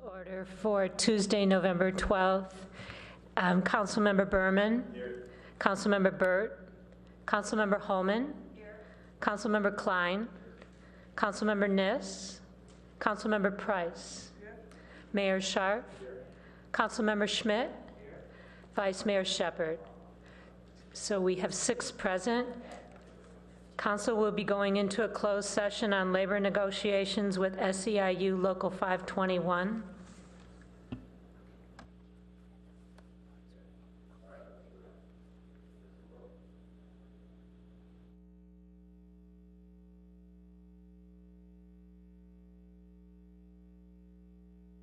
Order for Tuesday, November 12th. Councilmember Berman. Here. Councilmember Burt. Councilmember Holman. Here. Councilmember Klein. Councilmember Niss. Councilmember Price. Here. Mayor Scharf. Here. Councilmember Schmidt. Here. Vice Mayor Shepard. So we have 6 present. Council will be going into a closed session on labor negotiations with SEIU Local 521.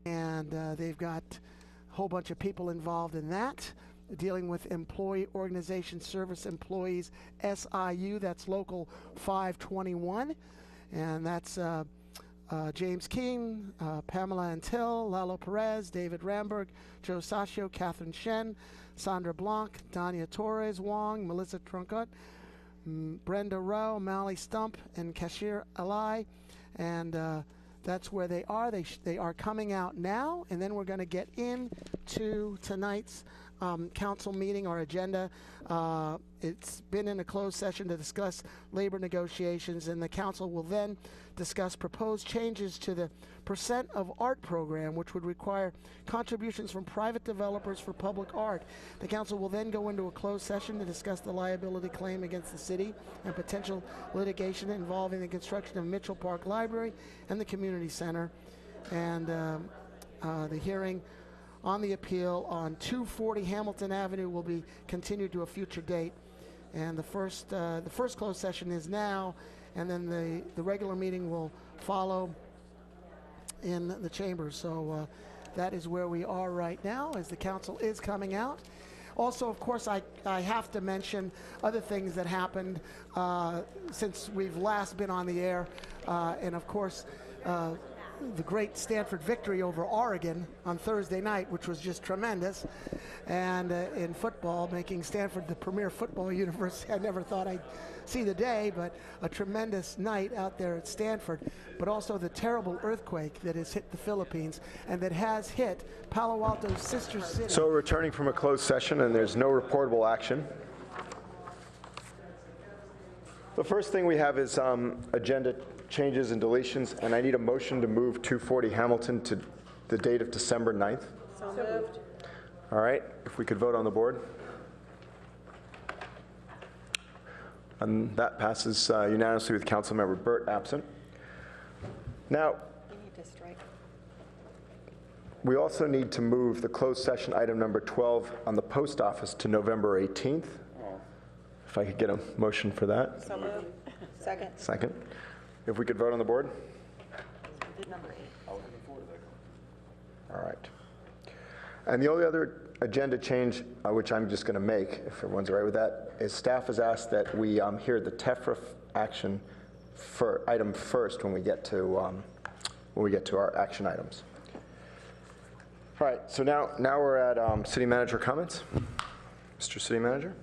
And they've got a whole bunch of people involved in that, dealing with Employee Organization Service Employees, SIU, that's Local 521. And that's James King, Pamela Antil, Lalo Perez, David Ramberg, Joe Saccio, Catherine Shen, Sandra Blanc, Dania Torres Wong, Melissa Trunkut, Brenda Rowe, Mally Stump, and Kashir Alai. And that's where they are. They are coming out now, and then we're going to get into tonight's council meeting, our agenda. It's been in a closed session to discuss labor negotiations, and the council will then discuss proposed changes to the percent of art program, which would require contributions from private developers for public art. The council will then go into a closed session to discuss the liability claim against the city and potential litigation involving the construction of Mitchell Park Library and the community center, and the hearing on the appeal on 240 Hamilton Avenue will be continued to a future date. And the first closed session is now, and then the regular meeting will follow in the chambers. So that is where we are right now as the council is coming out. Also, of course, I have to mention other things that happened since we've last been on the air. And of course, the great Stanford victory over Oregon on Thursday night, which was just tremendous. And in football, making Stanford the premier football university. I never thought I'd see the day, but a tremendous night out there at Stanford. But also the terrible earthquake that has hit the Philippines and that has hit Palo Alto's sister city. So returning from a closed session, and there's no reportable action. The first thing we have is agenda changes and deletions, and I need a motion to move 240 Hamilton to the date of December 9th. So moved. All right, if we could vote on the board. And that passes unanimously with Councilmember Burt absent. Now, We need to strike. we also need to move the closed session item number 12 on the post office to November 18th. If I could get a motion for that. So moved. Second. Second. If we could vote on the board. We did number 8. All right. And the only other agenda change, which I'm just going to make, if everyone's all right with that, is staff has asked that we hear the TEFRA action for item first when we get to our action items. All right. So now we're at city manager comments. Mr. City Manager.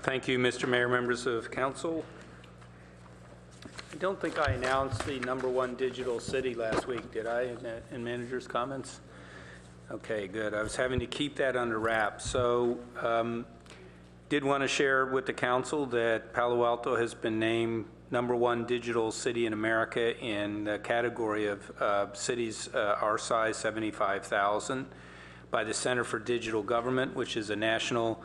Thank you, Mr. Mayor, members of council. I don't think I announced the #1 digital city last week, did I, in manager's comments? Okay, good. I was having to keep that under wraps. So did want to share with the council that Palo Alto has been named #1 digital city in America in the category of cities our size, 75,000, by the Center for Digital Government, which is a national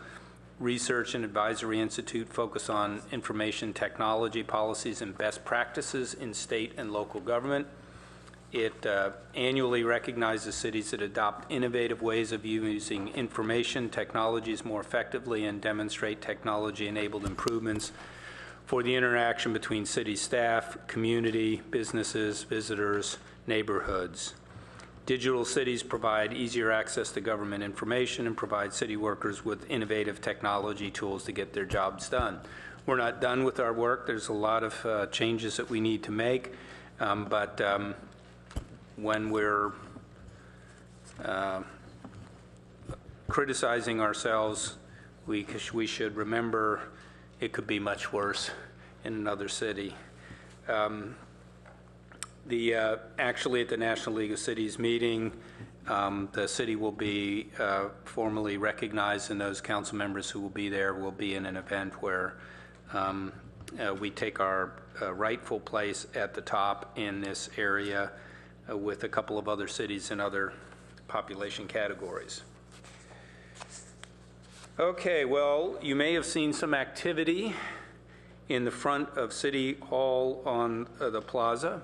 research and advisory institute focused on information technology policies and best practices in state and local government. It annually recognizes cities that adopt innovative ways of using information technologies more effectively and demonstrate technology-enabled improvements for the interaction between city staff, community, businesses, visitors, neighborhoods. Digital cities provide easier access to government information and provide city workers with innovative technology tools to get their jobs done. We're not done with our work. There's a lot of changes that we need to make, but when we're criticizing ourselves, we should remember it could be much worse in another city. Actually, at the National League of Cities meeting, the city will be formally recognized, and those council members who will be there will be in an event where we take our rightful place at the top in this area with a couple of other cities and other population categories. Okay, well, you may have seen some activity in the front of City Hall on the plaza,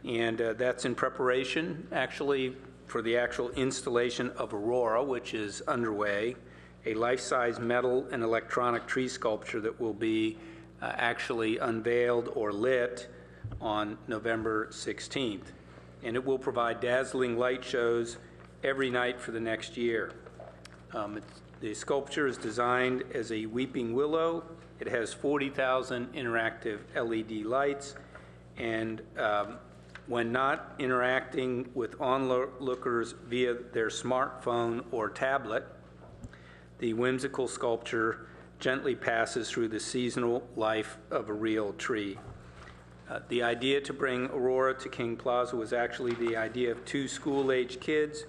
and that's in preparation, actually, for the actual installation of Aurora, which is underway, a life-size metal and electronic tree sculpture that will be actually unveiled or lit on November 16th. And it will provide dazzling light shows every night for the next year. The sculpture is designed as a weeping willow. It has 40,000 interactive LED lights, and when not interacting with onlookers via their smartphone or tablet, the whimsical sculpture gently passes through the seasonal life of a real tree. The idea to bring Aurora to King Plaza was actually the idea of two school-age kids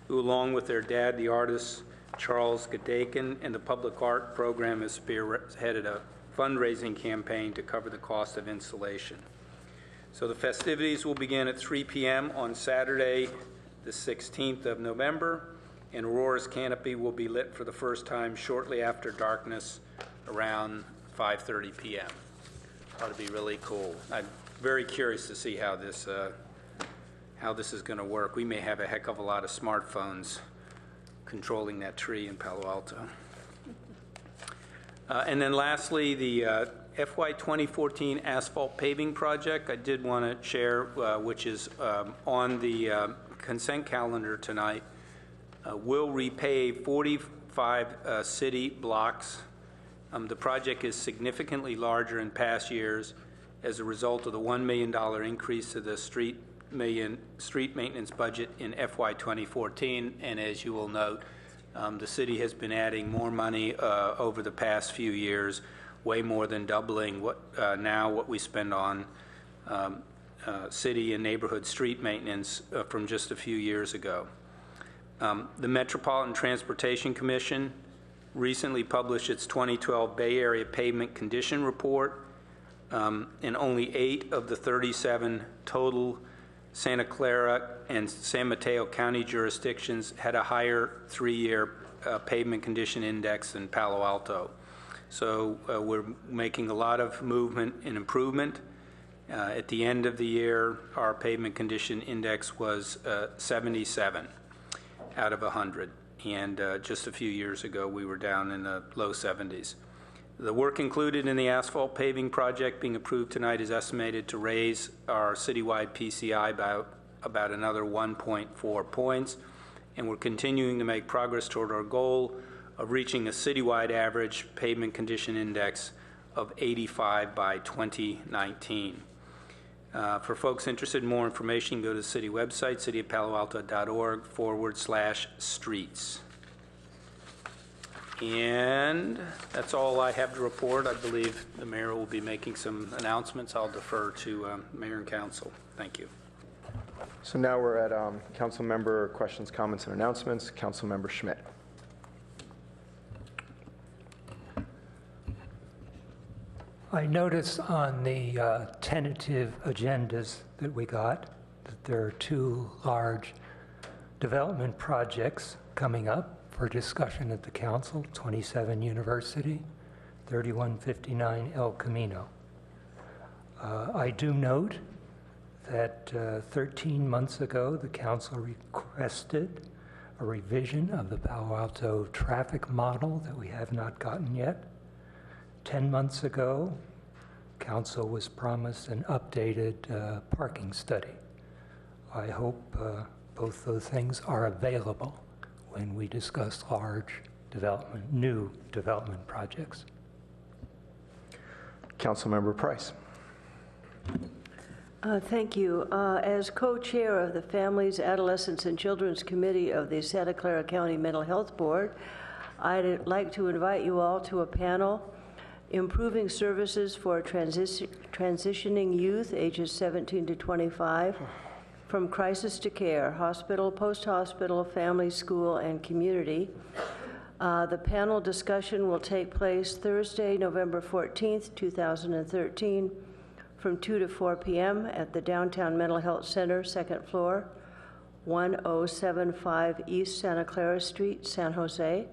who, along with their dad, the artist Charles Gadakin, and the public art program, has spearheaded a fundraising campaign to cover the cost of installation. So the festivities will begin at 3 p.m. on Saturday, the 16th of November, and Aurora's canopy will be lit for the first time shortly after darkness around 5:30 p.m. Ought to be really cool. I'm very curious to see how this is going to work. We may have a heck of a lot of smartphones controlling that tree in Palo Alto. And then lastly, the FY 2014 asphalt paving project I did want to share, which is on the consent calendar tonight, will repave 45 city blocks. The project is significantly larger in past years as a result of the $1 million increase to the street maintenance budget in FY 2014. And as you will note, the city has been adding more money over the past few years, way more than doubling what we spend on city and neighborhood street maintenance from just a few years ago. The Metropolitan Transportation Commission recently published its 2012 Bay Area Pavement Condition Report, and only 8 of the 37 total Santa Clara and San Mateo County jurisdictions had a higher 3-year pavement condition index than Palo Alto. So we're making a lot of movement and improvement. At the end of the year, our pavement condition index was 77 out of 100. And just a few years ago, we were down in the low 70s. The work included in the asphalt paving project being approved tonight is estimated to raise our citywide PCI by about another 1.4 points, and we're continuing to make progress toward our goal of reaching a citywide average pavement condition index of 85 by 2019. For folks interested in more information, you can go to the city website, cityofpaloalto.org/streets. And that's all I have to report. I believe the mayor will be making some announcements. I'll defer to mayor and council. Thank you. So now we're at council member questions, comments, and announcements. Council member Schmidt. I noticed on the tentative agendas that we got that there are 2 large development projects coming up for discussion at the council: 27 University, 3159 El Camino. I do note that 13 months ago, the council requested a revision of the Palo Alto traffic model that we have not gotten yet. 10 months ago, council was promised an updated parking study. I hope both those things are available when we discuss large development, new development projects. Councilmember Price. Thank you. As co-chair of the Families, Adolescents, and Children's Committee of the Santa Clara County Mental Health Board, I'd like to invite you all to a panel improving services for transitioning youth ages 17 to 25, from crisis to care, hospital, post-hospital, family, school, and community. The panel discussion will take place Thursday, November 14th, 2013, from 2 to 4 p.m. at the Downtown Mental Health Center, second floor, 1075 East Santa Clara Street, San Jose.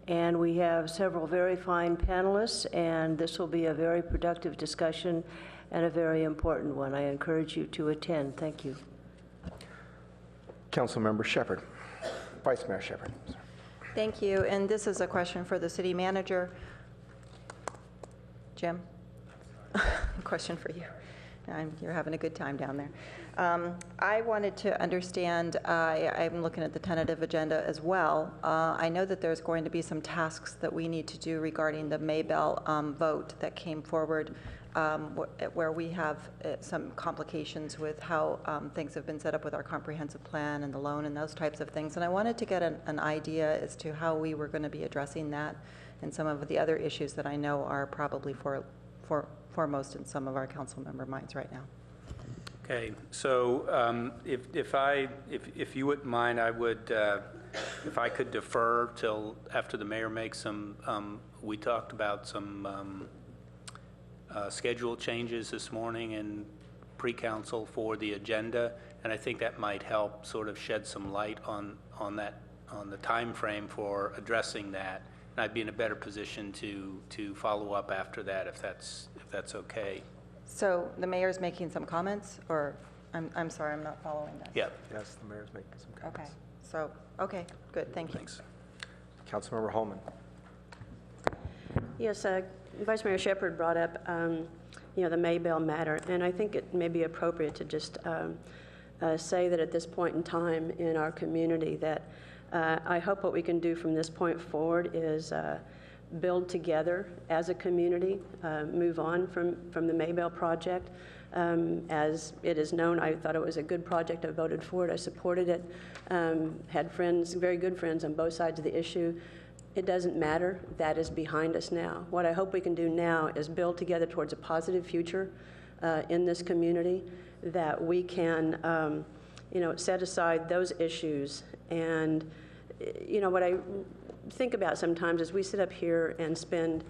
And we have several very fine panelists, and this will be a very productive discussion and a very important one. I encourage you to attend. Thank you. Councilmember Shepherd. Vice Mayor Shepherd. Thank you, and this is a question for the city manager. Jim? Question for you. You're having a good time down there. I wanted to understand, I'm looking at the tentative agenda as well. I know that there's going to be some tasks that we need to do regarding the Maybell vote that came forward, where we have some complications with how things have been set up with our comprehensive plan and the loan and those types of things. And I wanted to get an idea as to how we were going to be addressing that and some of the other issues that I know are probably foremost in some of our council member minds right now. Okay, so if you wouldn't mind, I would, if I could defer till after the mayor makes some, we talked about some schedule changes this morning in pre-council for the agenda, and I think that might help sort of shed some light on the time frame for addressing that. And I'd be in a better position to follow up after that if that's okay. So the mayor's making some comments, or I'm sorry, I'm not following that. Yeah. Yes, the mayor's making some comments. Okay. So good. Thank you. Thanks. Councilmember Holman. Yes, Vice Mayor Shepherd brought up, the Maybell matter, and I think it may be appropriate to just say that at this point in time in our community that I hope what we can do from this point forward is build together as a community, move on from the Maybell project. As it is known, I thought it was a good project. I voted for it. I supported it. Had friends, very good friends on both sides of the issue. It doesn't matter. That is behind us now. What I hope we can do now is build together towards a positive future in this community, that we can set aside those issues. And what I think about sometimes is we sit up here and spend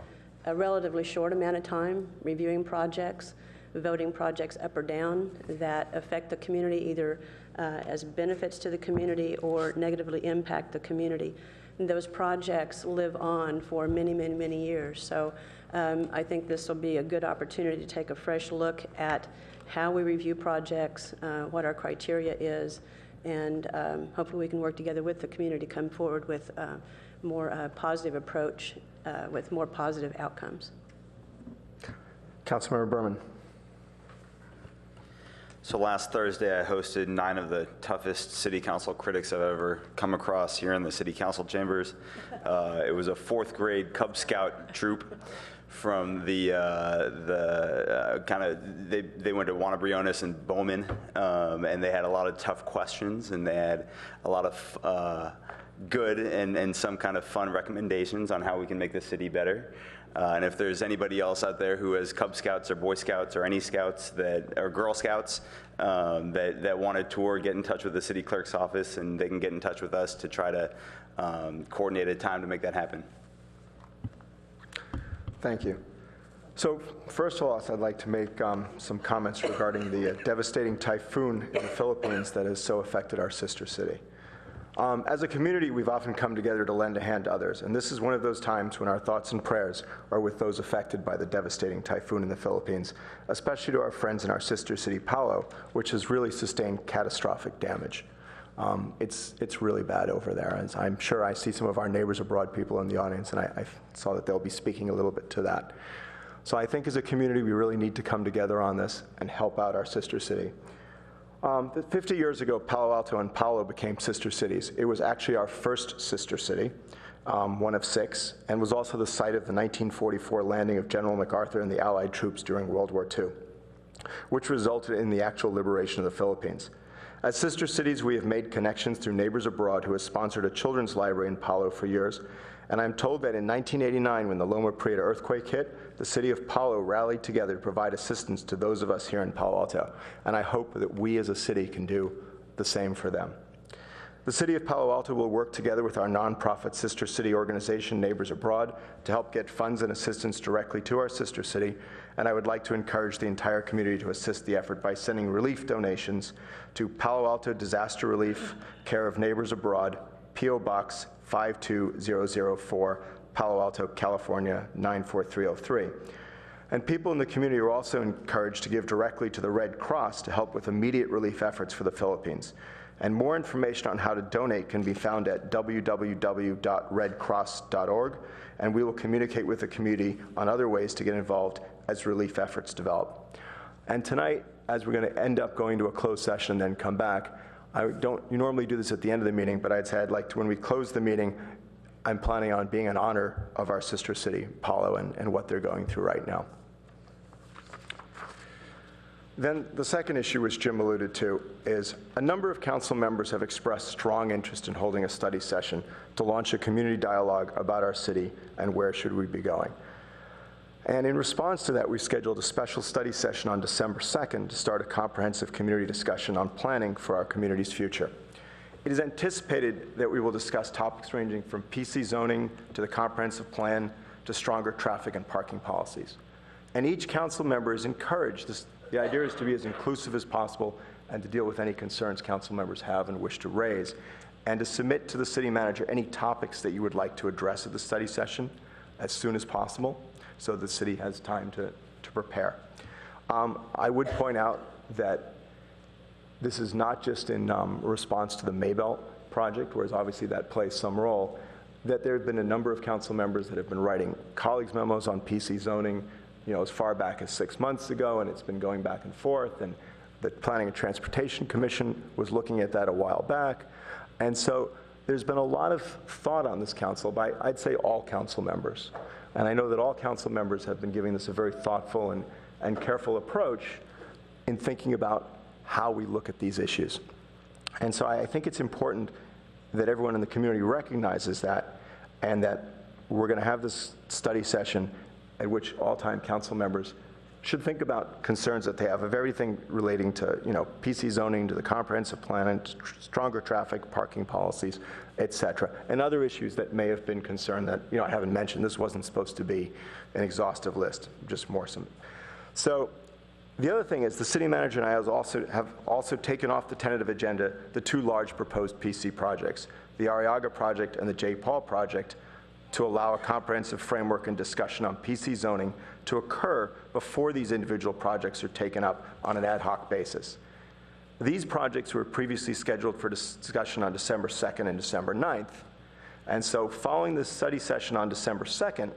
a relatively short amount of time reviewing projects, voting projects up or down that affect the community either as benefits to the community or negatively impact the community. And those projects live on for many, many, many years. So I think this will be a good opportunity to take a fresh look at how we review projects, what our criteria is, and hopefully we can work together with the community to come forward with a more positive approach with more positive outcomes. Councilmember Berman. So last Thursday, I hosted 9 of the toughest city council critics I've ever come across here in the city council chambers. It was a 4th grade Cub Scout troop from they went to Juana Briones and Bowman, and they had a lot of tough questions, and they had a lot of good and some kind of fun recommendations on how we can make the city better. And if there's anybody else out there who has Cub Scouts or Boy Scouts or any Scouts or Girl Scouts that want a tour, get in touch with the city clerk's office, and they can get in touch with us to try to coordinate a time to make that happen. Thank you. So first of all, I'd like to make some comments regarding the devastating typhoon in the Philippines that has so affected our sister city. As a community, we've often come together to lend a hand to others, and this is one of those times when our thoughts and prayers are with those affected by the devastating typhoon in the Philippines, especially to our friends in our sister city, Palo, which has really sustained catastrophic damage. It's really bad over there, and I'm sure I see some of our neighbors abroad people in the audience, and I saw that they'll be speaking a little bit to that. So I think as a community, we really need to come together on this and help out our sister city. 50 years ago, Palo Alto and Palo became sister cities. It was actually our first sister city, one of 6, and was also the site of the 1944 landing of General MacArthur and the Allied troops during World War II, which resulted in the actual liberation of the Philippines. As sister cities, we have made connections through Neighbors Abroad, who has sponsored a children's library in Palo for years, And I'm told that in 1989, when the Loma Prieta earthquake hit, the city of Palo rallied together to provide assistance to those of us here in Palo Alto. And I hope that we as a city can do the same for them. The City of Palo Alto will work together with our nonprofit sister city organization, Neighbors Abroad, to help get funds and assistance directly to our sister city, and I would like to encourage the entire community to assist the effort by sending relief donations to Palo Alto Disaster Relief, care of Neighbors Abroad, P.O. Box 52004, Palo Alto, California 94303. And people in the community are also encouraged to give directly to the Red Cross to help with immediate relief efforts for the Philippines. And more information on how to donate can be found at www.redcross.org, and we will communicate with the community on other ways to get involved as relief efforts develop. And tonight, as we're going to end up going to a closed session and then come back, I don't normally do this at the end of the meeting, but I'd say I'd like to, when we close the meeting, I'm planning on being in honor of our sister city, Palo, and what they're going through right now. Then the second issue, which Jim alluded to, is a number of council members have expressed strong interest in holding a study session to launch a community dialogue about our city and where should we be going. And in response to that, we scheduled a special study session on December 2nd to start a comprehensive community discussion on planning for our community's future. It is anticipated that we will discuss topics ranging from PC zoning to the comprehensive plan to stronger traffic and parking policies. And each council member is encouraged. The idea is to be as inclusive as possible and to deal with any concerns council members have and wish to raise, and to submit to the city manager any topics that you would like to address at the study session as soon as possible so the city has time to prepare. I would point out that this is not just in response to the Maybell project, whereas obviously that plays some role, that there have been a number of council members that have been writing colleagues memos on PC zoning, as far back as 6 months ago, and it's been going back and forth, and the Planning and Transportation Commission was looking at that a while back. And so there's been a lot of thought on this council by, I'd say, all council members. And I know that all council members have been giving this a very thoughtful and careful approach in thinking about how we look at these issues. And so I think it's important that everyone in the community recognizes that, and that we're going to have this study session at which all-time council members should think about concerns that they have of everything relating to, PC zoning, to the comprehensive plan, and stronger traffic, parking policies, et cetera, and other issues that may have been concerned that, I haven't mentioned. This wasn't supposed to be an exhaustive list, just more some. So the other thing is the city manager and I have also taken off the tentative agenda the two large proposed PC projects, the Arriaga project and the J. Paul project, to allow a comprehensive framework and discussion on PC zoning to occur before these individual projects are taken up on an ad hoc basis. These projects were previously scheduled for discussion on December 2nd and December 9th. And so following this study session on December 2nd,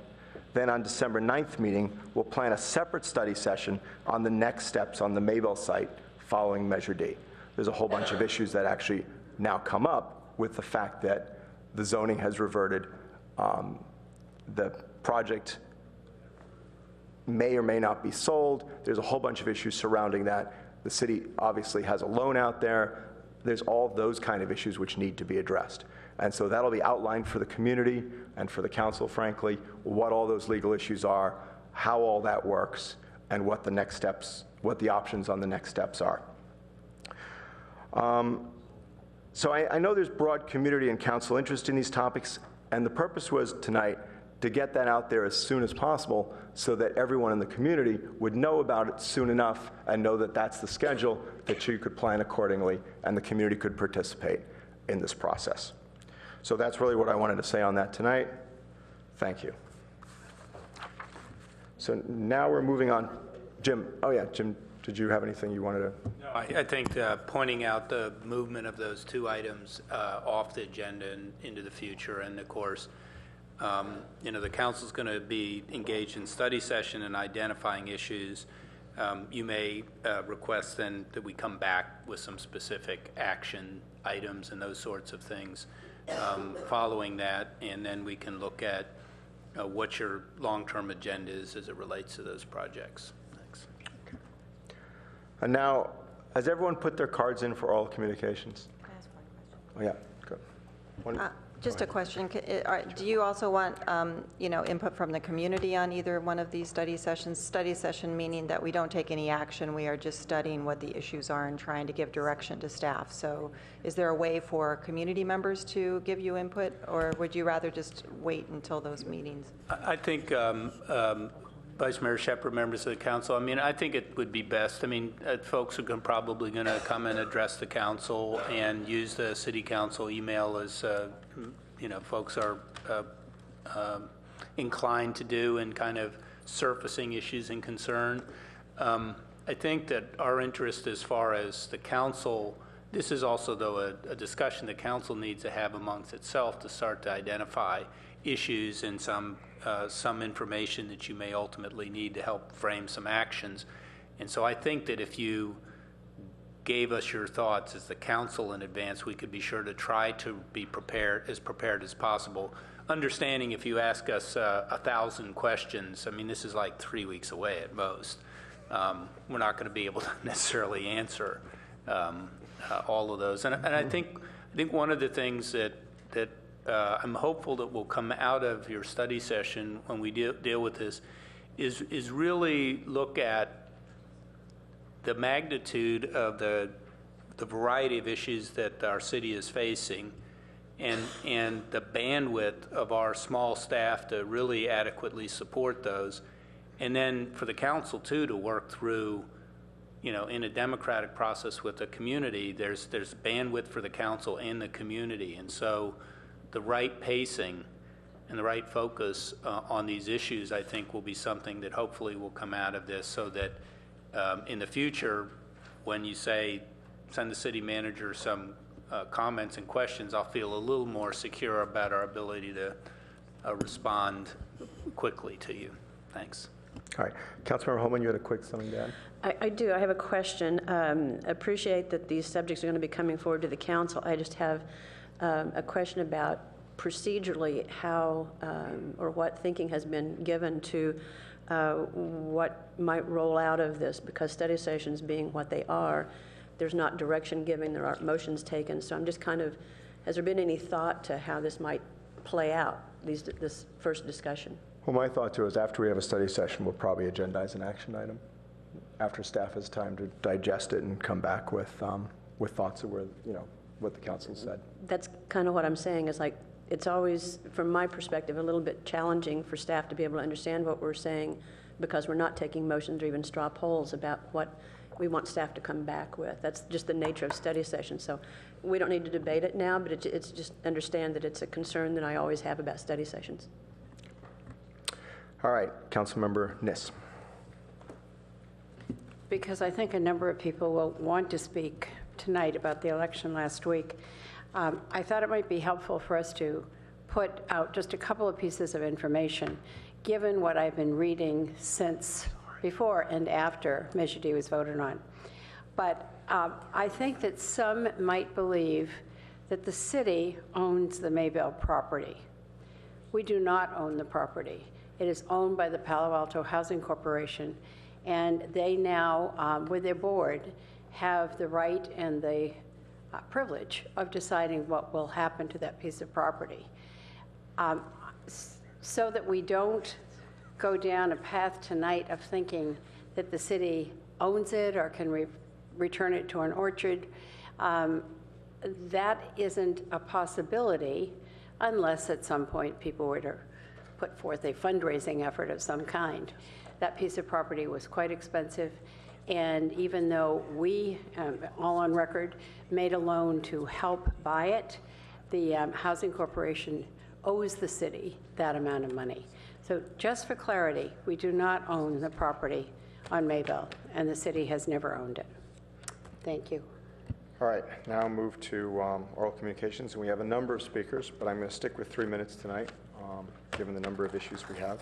then on December 9th meeting, we'll plan a separate study session on the next steps on the Maybell site following Measure D. There's a whole bunch of issues that actually now come up with the fact that the zoning has reverted. The project may or may not be sold. There's a whole bunch of issues surrounding that. The city obviously has a loan out there. There's all those kind of issues which need to be addressed. And so that'll be outlined for the community and for the council, frankly, what all those legal issues are, how all that works, and what the next steps, what the options on the next steps are. So I know there's broad community and council interest in these topics, and the purpose was tonight to get that out there as soon as possible so that everyone in the community would know about it soon enough and know that that's the schedule, that you could plan accordingly and the community could participate in this process. So that's really what I wanted to say on that tonight. Thank you. So now we're moving on. Jim, Jim, did you have anything you wanted to? No, I think pointing out the movement of those two items off the agenda and into the future, and of course, the council's going to be engaged in study session and identifying issues. You may request then that we come back with some specific action items and those sorts of things following that, and then we can look at what your long-term agenda is as it relates to those projects. Thanks. Okay. And now, has everyone put their cards in for oral communications? Can I ask one question? Oh, yeah, good. Just a question. Do you also want, input from the community on either one of these study sessions? Study session meaning that we don't take any action. We are just studying what the issues are and trying to give direction to staff. So is there a way for community members to give you input, or would you rather just wait until those meetings? I think Vice Mayor Shepherd, members of the council, I think it would be best. Folks are probably going to come and address the council and use the city council email as, folks are inclined to do in kind of surfacing issues and concern. I think that our interest as far as the council, this is also, though, a discussion the council needs to have amongst itself to start to identify issues and some information that you may ultimately need to help frame some actions. And so I think that if you gave us your thoughts as the council in advance, we could be sure to try to be prepared as possible. Understanding if you ask us 1,000 questions, this is like 3 weeks away at most. We're not going to be able to necessarily answer all of those. And I think one of the things that I'm hopeful that will come out of your study session when we deal with this is really look at the magnitude of the variety of issues that our city is facing and the bandwidth of our small staff to really adequately support those. And then for the council, too, to work through, in a democratic process with the community, there's bandwidth for the council and the community. And so the right pacing and the right focus on these issues, I think, will be something that hopefully will come out of this, so that in the future, when you say, send the city manager some comments and questions, I'll feel a little more secure about our ability to respond quickly to you. Thanks. All right. Councilmember Holman, you had a quick something to add? I do. I have a question. Appreciate that these subjects are going to be coming forward to the council. I just have a question about procedurally how or what thinking has been given to what might roll out of this, because study sessions being what they are, there's not direction given, there aren't motions taken. So I'm just kind of, has there been any thought to how this might play out, this first discussion? Well, my thought, too, is after we have a study session, we'll probably agendize an action item after staff has time to digest it and come back with thoughts of where, what the council said. That's kind of what I'm saying, is like, it's always, from my perspective, a little bit challenging for staff to be able to understand what we're saying, because we're not taking motions or even straw polls about what we want staff to come back with. That's just the nature of study sessions. So we don't need to debate it now, but it's just understand that it's a concern that I always have about study sessions. All right, Councilmember Niss. Because I think a number of people will want to speak tonight about the election last week, I thought it might be helpful for us to put out just a couple of pieces of information, given what I've been reading since before and after Measure D was voted on. But I think that some might believe that the city owns the Maybell property. We do not own the property. It is owned by the Palo Alto Housing Corporation, and they now, with their board, have the right and the privilege of deciding what will happen to that piece of property. So that we don't go down a path tonight of thinking that the city owns it or can return it to an orchard, that isn't a possibility unless at some point people were to put forth a fundraising effort of some kind. That piece of property was quite expensive, and even though we, all on record, made a loan to help buy it, the Housing Corporation owes the city that amount of money. So just for clarity, we do not own the property on Maybell, and the city has never owned it. Thank you. All right, now I'll move to oral communications, and we have a number of speakers, but I'm going to stick with 3 minutes tonight, given the number of issues we have.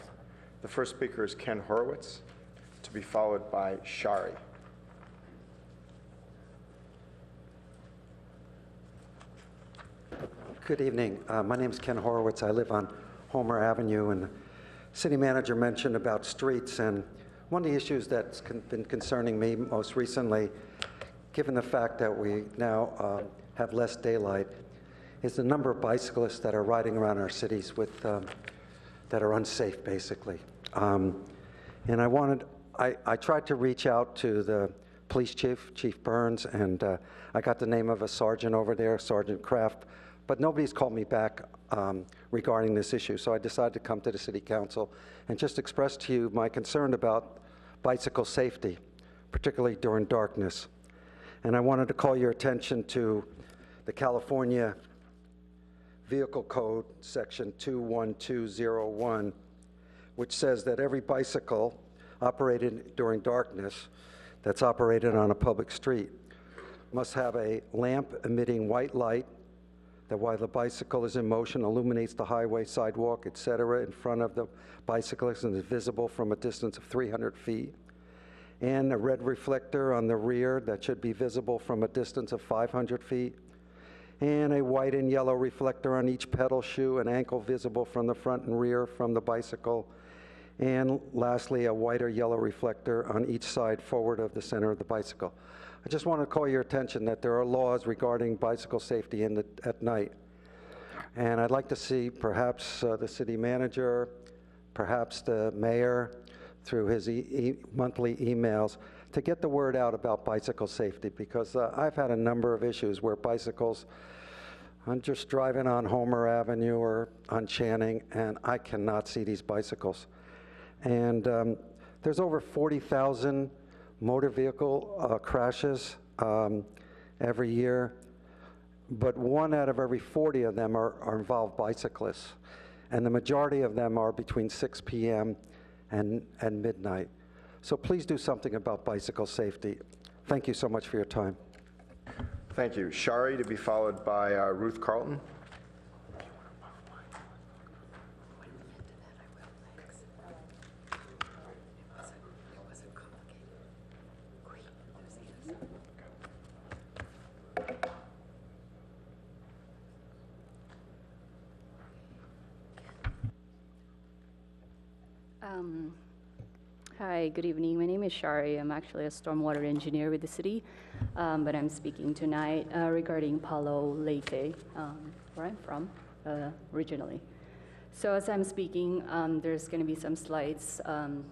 The first speaker is Ken Horowitz, to be followed by Shari. Good evening. My name is Ken Horowitz. I live on Homer Avenue, and the city manager mentioned about streets, and one of the issues that's been concerning me most recently, given the fact that we now have less daylight, is the number of bicyclists that are riding around our cities with, that are unsafe, basically. And I tried to reach out to the police chief, Chief Burns, and I got the name of a sergeant over there, Sergeant Kraft, but nobody's called me back regarding this issue. So I decided to come to the City Council and just express to you my concern about bicycle safety, particularly during darkness. And I wanted to call your attention to the California Vehicle Code, Section 21201, which says that every bicycle operated during darkness that's operated on a public street must have a lamp emitting white light that while the bicycle is in motion illuminates the highway, sidewalk, etc. in front of the bicyclist and is visible from a distance of 300 feet, and a red reflector on the rear that should be visible from a distance of 500 feet, and a white and yellow reflector on each pedal, shoe, and ankle visible from the front and rear from the bicycle, and lastly, a white or yellow reflector on each side forward of the center of the bicycle. I just want to call your attention that there are laws regarding bicycle safety at night. And I'd like to see perhaps the city manager, perhaps the mayor, through his monthly emails, to get the word out about bicycle safety, because I've had a number of issues where bicycles, I'm just driving on Homer Avenue or on Channing, and I cannot see these bicycles. And there's over 40,000 motor vehicle crashes every year, but 1 out of every 40 of them are involved bicyclists. And the majority of them are between 6 p.m. and midnight. So please do something about bicycle safety. Thank you so much for your time. Thank you. Shari, to be followed by Ruth Carlton. Hi, good evening. My name is Shari. I'm actually a stormwater engineer with the city, but I'm speaking tonight regarding Palo, Leyte, where I'm from originally. So as I'm speaking, there's going to be some slides on,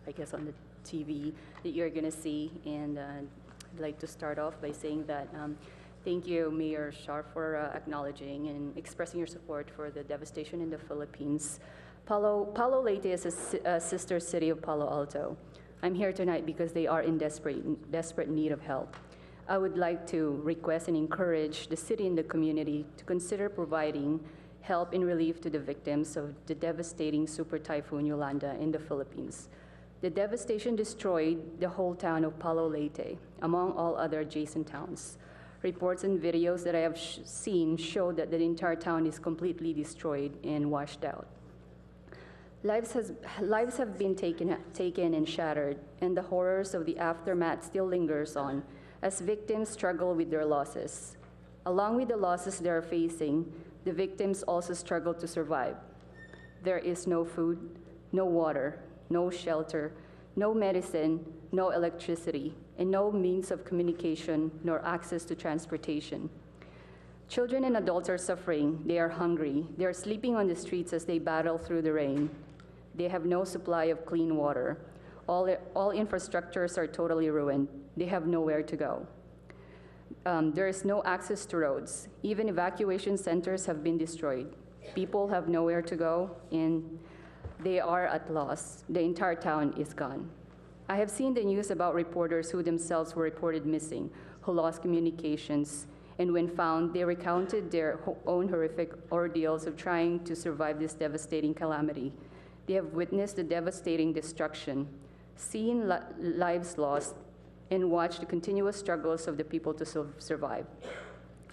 I guess, on the TV that you're going to see, and I'd like to start off by saying that thank you, Mayor Shar, for acknowledging and expressing your support for the devastation in the Philippines. Palo Leyte is a sister city of Palo Alto. I'm here tonight because they are in desperate need of help. I would like to request and encourage the city and the community to consider providing help in relief to the victims of the devastating Super Typhoon Yolanda in the Philippines. The devastation destroyed the whole town of Palo Leyte, among all other adjacent towns. Reports and videos that I have seen show that the entire town is completely destroyed and washed out. Lives have been taken and shattered, and the horrors of the aftermath still lingers on as victims struggle with their losses. Along with the losses they are facing, the victims also struggle to survive. There is no food, no water, no shelter, no medicine, no electricity, and no means of communication nor access to transportation. Children and adults are suffering. They are hungry. They are sleeping on the streets as they battle through the rain. They have no supply of clean water. All infrastructures are totally ruined. They have nowhere to go. There is no access to roads. Even evacuation centers have been destroyed. People have nowhere to go, and they are at loss. The entire town is gone. I have seen the news about reporters who themselves were reported missing, who lost communications, and when found, they recounted their own horrific ordeals of trying to survive this devastating calamity. They have witnessed the devastating destruction, seen lives lost, and watched the continuous struggles of the people to survive.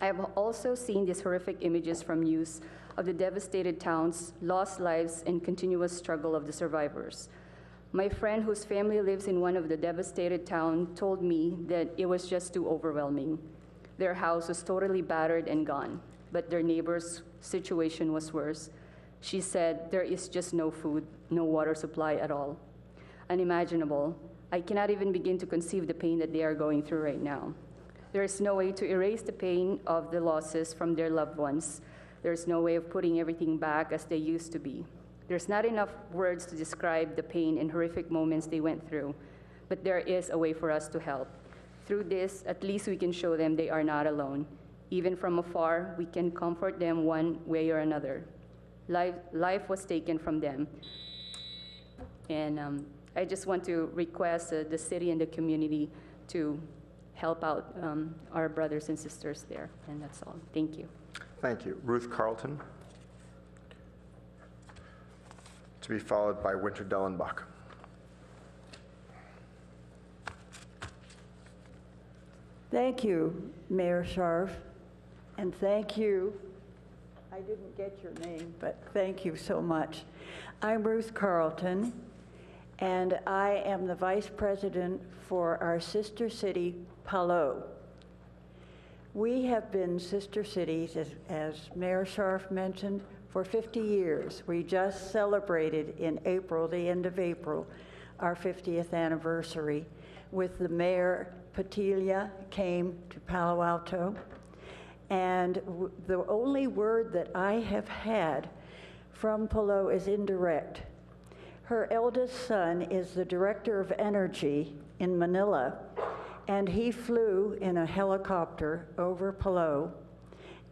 I have also seen these horrific images from news of the devastated towns, lost lives, and continuous struggle of the survivors. My friend whose family lives in one of the devastated towns told me that it was just too overwhelming. Their house was totally battered and gone, but their neighbor's situation was worse. She said, there is just no food, no water supply at all. Unimaginable. I cannot even begin to conceive the pain that they are going through right now. There is no way to erase the pain of the losses from their loved ones. There's no way of putting everything back as they used to be. There's not enough words to describe the pain and horrific moments they went through, but there is a way for us to help. Through this, at least we can show them they are not alone. Even from afar, we can comfort them one way or another. Life was taken from them. And I just want to request the city and the community to help out our brothers and sisters there. And that's all. Thank you. Thank you. Ruth Carlton, to be followed by Winter Dellenbach. Thank you, Mayor Scharf, and thank you. I didn't get your name, but thank you so much. I'm Ruth Carlton, and I am the Vice President for our sister city, Palo. We have been sister cities, as Mayor Scharf mentioned, for 50 years. We just celebrated in April, the end of April, our 50th anniversary with the Mayor Patilia came to Palo Alto. And the only word that I have had from Palo is indirect. Her eldest son is the Director of Energy in Manila, and he flew in a helicopter over Palo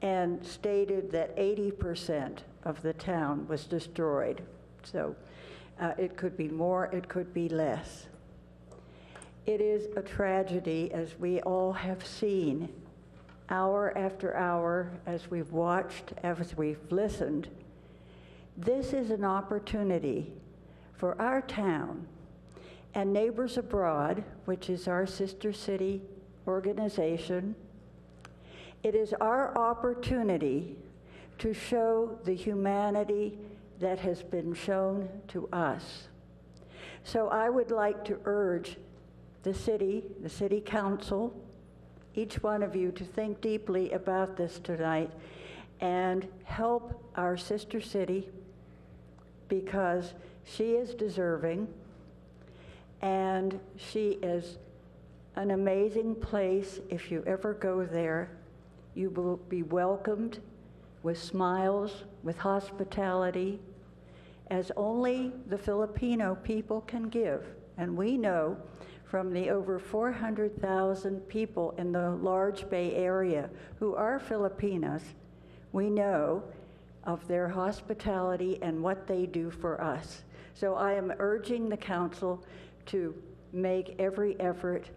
and stated that 80% of the town was destroyed. So it could be more, it could be less. It is a tragedy, as we all have seen, hour after hour, as we've watched, as we've listened. This is an opportunity for our town and Neighbors Abroad, which is our sister city organization. It is our opportunity to show the humanity that has been shown to us. So I would like to urge the city council, each one of you to think deeply about this tonight and help our sister city, because she is deserving and she is an amazing place. If you ever go there, you will be welcomed with smiles, with hospitality, as only the Filipino people can give. And we know from the over 400,000 people in the large Bay Area who are Filipinas, we know of their hospitality and what they do for us. So I am urging the council to make every effort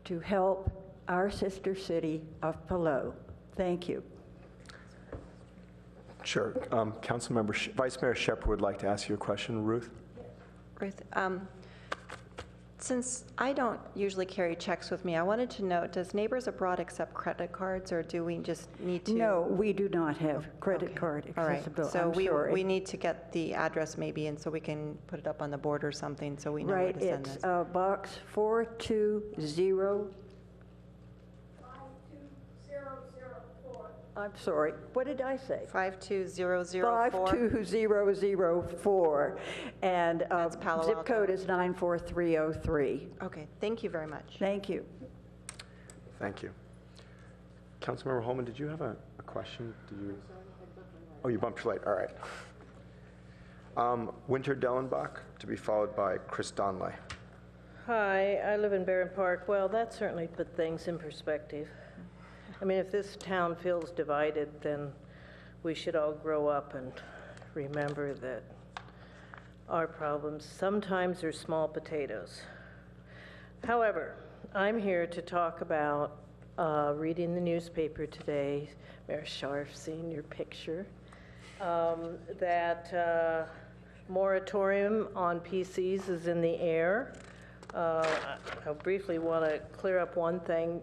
to help our sister city of Palo. Thank you. Sure. Vice Mayor Shepherd would like to ask you a question. Ruth? Ruth, since I don't usually carry checks with me, I wanted to know, does Neighbors Abroad accept credit cards, or do we just need to? No, we do not have credit card accessibility. All right. So we need to get the address maybe, and so we can put it up on the board or something so we know where to send this. Right, it's box 420. I'm sorry, what did I say? 52004. 52004, and That's Palo zip Alto. code is 94303. Okay, thank you very much. Thank you. Thank you. Councilmember Holman, did you have a question? Did you? Oh, you bumped your light. All right. Winter Dellenbach, to be followed by Chris Donley. Hi, I live in Barron Park. Well, that certainly put things in perspective. I mean, if this town feels divided, then we should all grow up and remember that our problems sometimes are small potatoes. However, I'm here to talk about reading the newspaper today, Mayor Scharf, seeing your picture, that moratorium on PCs is in the air. I briefly want to clear up one thing.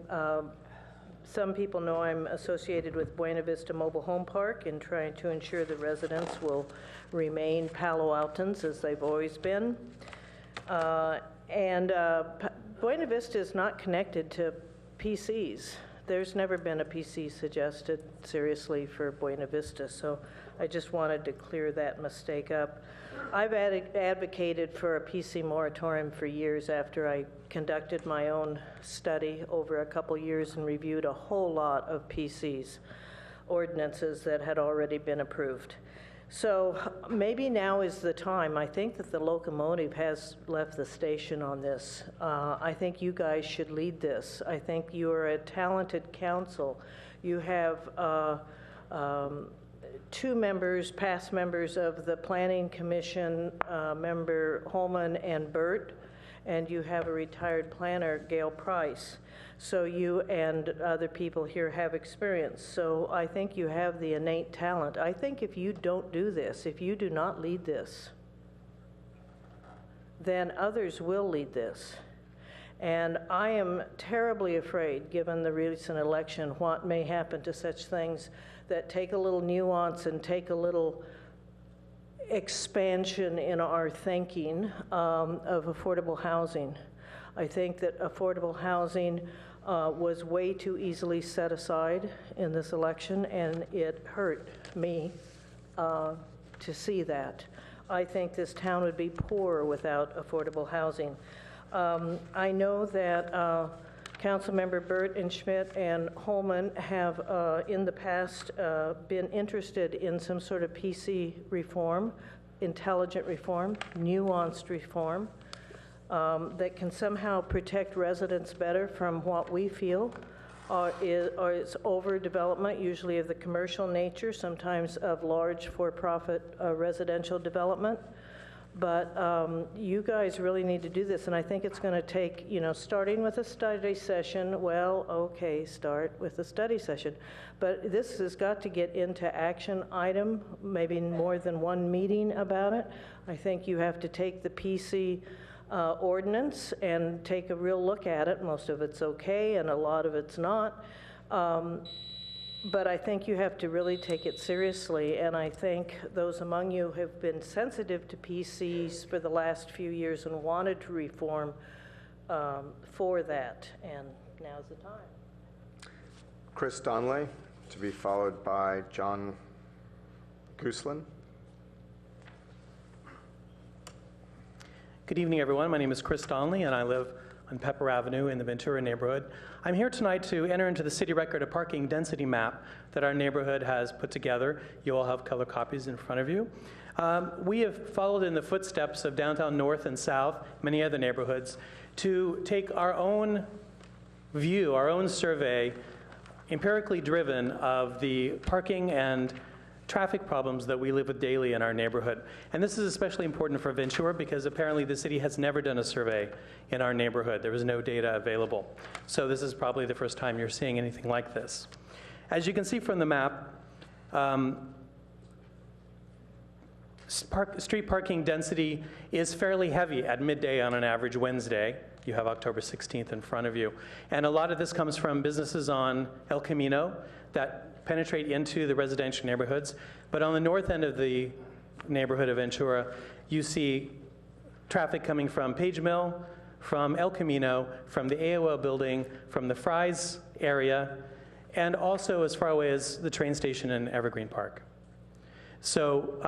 Some people know I'm associated with Buena Vista Mobile Home Park in trying to ensure the residents will remain Palo Altans as they've always been. Buena Vista is not connected to PCs. There's never been a PC suggested seriously for Buena Vista, so I just wanted to clear that mistake up. I've advocated for a PC moratorium for years after I conducted my own study over a couple years and reviewed a whole lot of PCs, ordinances that had already been approved. So maybe now is the time. I think that the locomotive has left the station on this. I think you guys should lead this. I think you are a talented council. You have two members, past members of the Planning Commission, member Holman and Burt, and you have a retired planner, Gail Price. So you and other people here have experience. So I think you have the innate talent. I think if you don't do this, if you do not lead this, then others will lead this. And I am terribly afraid, given the recent election, what may happen to such things that take a little nuance and take a little expansion in our thinking of affordable housing. I think that affordable housing was way too easily set aside in this election, and it hurt me to see that. I think this town would be poor without affordable housing. I know that Councilmember Burt and Schmidt and Holman have in the past been interested in some sort of PC reform, intelligent reform, nuanced reform, that can somehow protect residents better from what we feel is overdevelopment, usually of the commercial nature, sometimes of large for-profit residential development. But you guys really need to do this, and I think it's going to take, starting with a study session. Well, okay, start with a study session. But this has got to get into action item, maybe more than one meeting about it. I think you have to take the PC ordinance and take a real look at it. Most of it's okay, and a lot of it's not. But I think you have to really take it seriously, and I think those among you who have been sensitive to PCs for the last few years and wanted to reform for that, and now's the time. Chris Donley, to be followed by John Gooslin. Good evening, everyone. My name is Chris Donley, and I live on Pepper Avenue in the Ventura neighborhood. I'm here tonight to enter into the city record a parking density map that our neighborhood has put together. You all have color copies in front of you. We have followed in the footsteps of downtown North and South, many other neighborhoods, to take our own view, our own survey, empirically driven, of the parking and traffic problems that we live with daily in our neighborhood. And this is especially important for Ventura because apparently the city has never done a survey in our neighborhood. There was no data available. So this is probably the first time you're seeing anything like this. As you can see from the map, street parking density is fairly heavy at midday on an average Wednesday. You have October 16th in front of you. And a lot of this comes from businesses on El Camino that penetrate into the residential neighborhoods. But on the north end of the neighborhood of Ventura, you see traffic coming from Page Mill, from El Camino, from the AOL building, from the Fry's area, and also as far away as the train station in Evergreen Park. So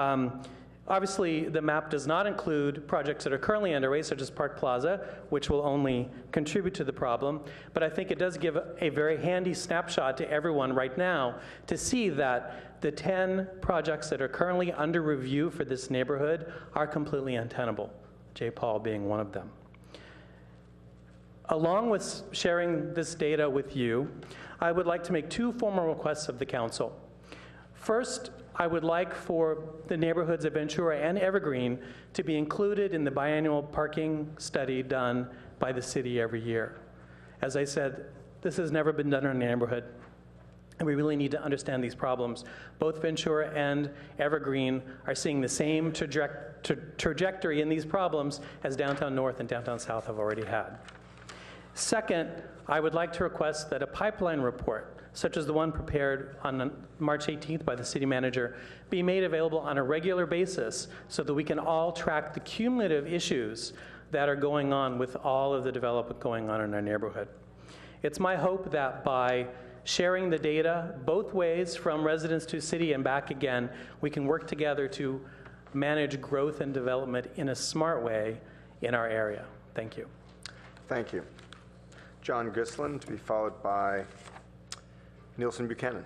obviously, the map does not include projects that are currently underway, such as Park Plaza, which will only contribute to the problem. But I think it does give a very handy snapshot to everyone right now to see that the 10 projects that are currently under review for this neighborhood are completely untenable, J. Paul being one of them. Along with sharing this data with you, I would like to make two formal requests of the council. First, I would like for the neighborhoods of Ventura and Evergreen to be included in the biannual parking study done by the city every year. As I said, this has never been done in our neighborhood, and we really need to understand these problems. Both Ventura and Evergreen are seeing the same trajectory in these problems as downtown North and downtown South have already had. Second, I would like to request that a pipeline report, such as the one prepared on March 18th by the city manager, be made available on a regular basis so that we can all track the cumulative issues that are going on with all of the development going on in our neighborhood. It's my hope that by sharing the data both ways from residents to city and back again, we can work together to manage growth and development in a smart way in our area. Thank you. Thank you. John Gislin, to be followed by Nielsen Buchanan.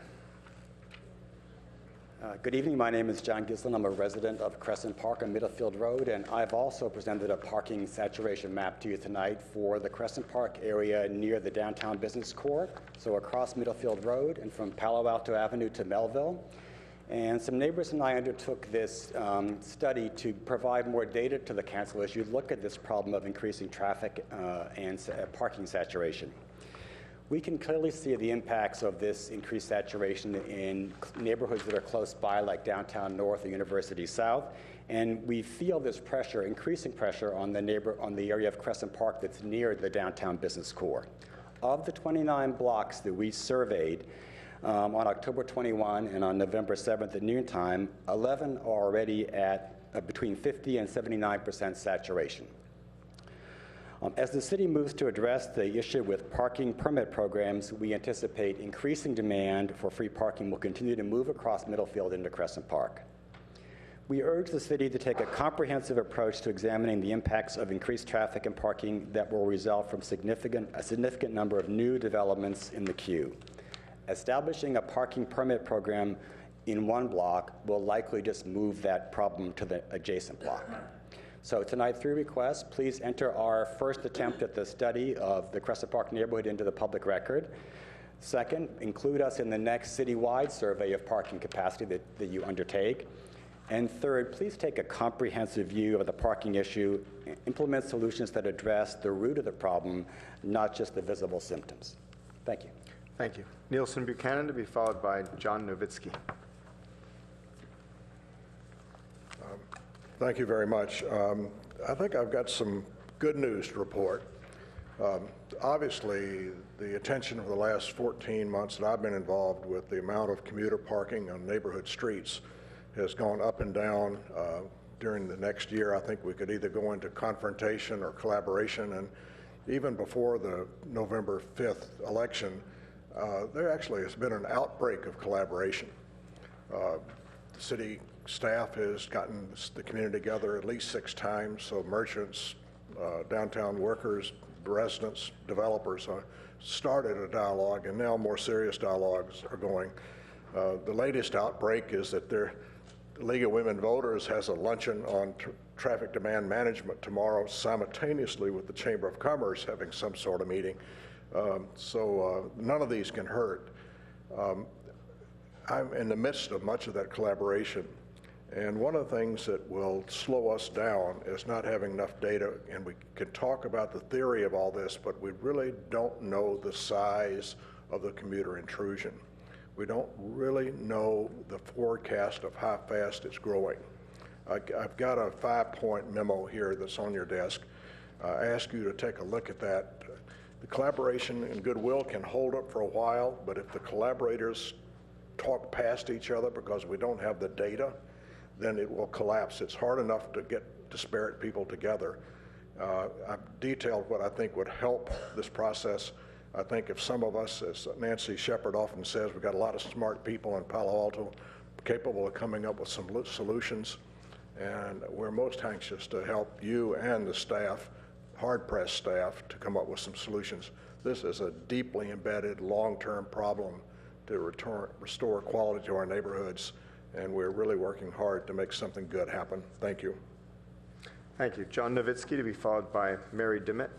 Good evening. My name is John Gislin. I'm a resident of Crescent Park on Middlefield Road, and I've also presented a parking saturation map to you tonight for the Crescent Park area near the downtown business core, so across Middlefield Road and from Palo Alto Avenue to Melville. And some neighbors and I undertook this study to provide more data to the council as you look at this problem of increasing traffic and parking saturation. We can clearly see the impacts of this increased saturation in neighborhoods that are close by, like downtown North or University South, and we feel this pressure, increasing pressure on the area of Crescent Park that's near the downtown business core. Of the 29 blocks that we surveyed on October 21 and on November 7th at noontime, 11 are already at between 50 and 79% saturation. As the city moves to address the issue with parking permit programs, we anticipate increasing demand for free parking will continue to move across Middlefield into Crescent Park. We urge the city to take a comprehensive approach to examining the impacts of increased traffic and parking that will result from a significant number of new developments in the queue. Establishing a parking permit program in one block will likely just move that problem to the adjacent block. So tonight, 3 requests. Please enter our first attempt at the study of the Crescent Park neighborhood into the public record. Second, include us in the next citywide survey of parking capacity that you undertake. And third, please take a comprehensive view of the parking issue, implement solutions that address the root of the problem, not just the visible symptoms. Thank you. Thank you. Nielsen Buchanan, to be followed by John Novitsky. Thank you very much. I think I've got some good news to report. Obviously, the attention of the last 14 months that I've been involved with the amount of commuter parking on neighborhood streets has gone up and down. During the next year, I think we could either go into confrontation or collaboration, and even before the November 5th election, there actually has been an outbreak of collaboration. The city staff has gotten the community together at least 6 times, so merchants, downtown workers, residents, developers started a dialogue, and now more serious dialogues are going. The latest outbreak is that the League of Women Voters has a luncheon on traffic demand management tomorrow, simultaneously with the Chamber of Commerce having some sort of meeting. So none of these can hurt. I'm in the midst of much of that collaboration. And one of the things that will slow us down is not having enough data, and we can talk about the theory of all this, but we really don't know the size of the commuter intrusion. We don't really know the forecast of how fast it's growing. I've got a 5-point memo here that's on your desk. I ask you to take a look at that. The collaboration and goodwill can hold up for a while, but if the collaborators talk past each other because we don't have the data, then it will collapse. It's hard enough to get disparate people together. I've detailed what I think would help this process. I think if some of us, as Nancy Shepard often says, we've got a lot of smart people in Palo Alto capable of coming up with some solutions, and we're most anxious to help you and the staff, hard-pressed staff, to come up with some solutions. This is a deeply embedded, long-term problem to restore quality to our neighborhoods, and we're really working hard to make something good happen. Thank you. Thank you. John Novitsky, to be followed by Mary Dimmitt.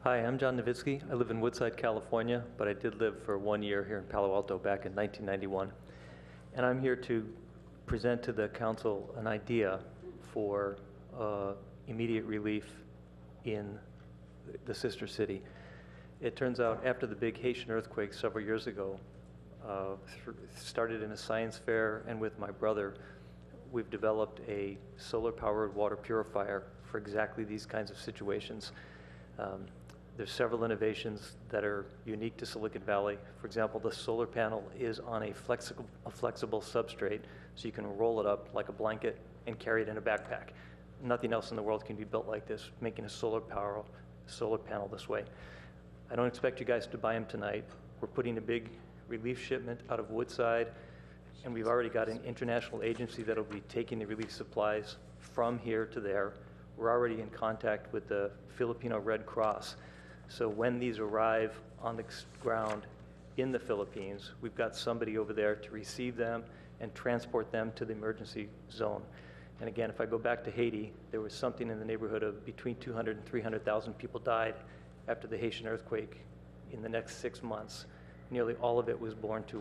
Hi, I'm John Novitsky. I live in Woodside, California, but I did live for 1 year here in Palo Alto back in 1991. And I'm here to present to the council an idea for immediate relief in the sister city. It turns out after the big Haitian earthquake several years ago, started in a science fair and with my brother, we've developed a solar-powered water purifier for exactly these kinds of situations. There's several innovations that are unique to Silicon Valley. For example, the solar panel is on a flexible substrate, so you can roll it up like a blanket and carry it in a backpack. Nothing else in the world can be built like this, making a solar panel this way. I don't expect you guys to buy them tonight. We're putting a big relief shipment out of Woodside, and we've already got an international agency that'll be taking the relief supplies from here to there. We're already in contact with the Filipino Red Cross. So when these arrive on the ground in the Philippines, we've got somebody over there to receive them and transport them to the emergency zone. And again, if I go back to Haiti, there was something in the neighborhood of between 200 and 300,000 people died after the Haitian earthquake in the next 6 months. Nearly all of it was born to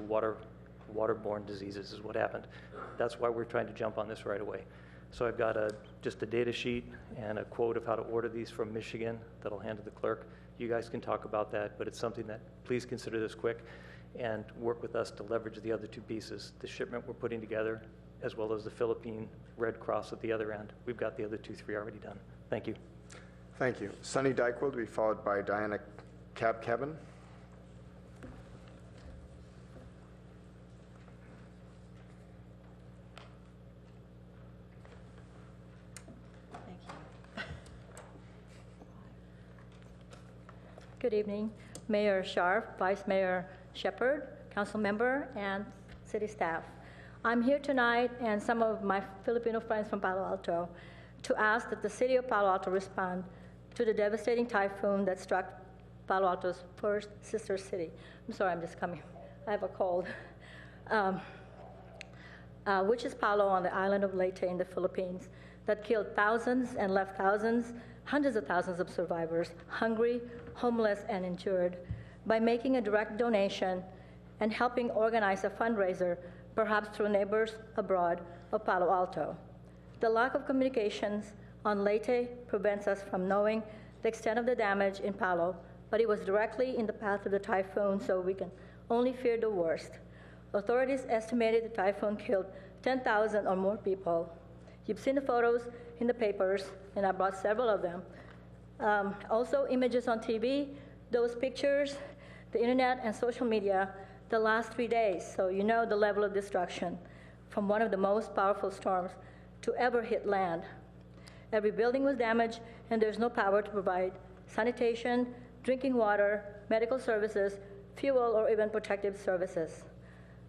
waterborne diseases is what happened. That's why we're trying to jump on this right away. So I've got just a data sheet and a quote of how to order these from Michigan that I'll hand to the clerk. You guys can talk about that, but it's something that please consider this quick and work with us to leverage the other two pieces, the shipment we're putting together, as well as the Philippine Red Cross at the other end. We've got the other 3 already done. Thank you. Thank you. Sunny Dykewell to be followed by Diana Cabin. Good evening, Mayor Scharf, Vice Mayor Shepherd, Council Member, and City staff. I'm here tonight and some of my Filipino friends from Palo Alto to ask that the City of Palo Alto respond to the devastating typhoon that struck Palo Alto's first sister city. I'm sorry, I'm just coming. I have a cold. Which is Palo on the island of Leyte in the Philippines, that killed thousands and left thousands, hundreds of thousands of survivors, hungry, homeless, and injured, by making a direct donation and helping organize a fundraiser, perhaps through neighbors abroad of Palo Alto. The lack of communications on Leyte prevents us from knowing the extent of the damage in Palo, but it was directly in the path of the typhoon, so we can only fear the worst. Authorities estimated the typhoon killed 10,000 or more people. You've seen the photos in the papers, and I brought several of them. Also, images on TV, those pictures, the internet, and social media the last 3 days, so you know the level of destruction from one of the most powerful storms to ever hit land. Every building was damaged, and there's no power to provide sanitation, drinking water, medical services, fuel, or even protective services.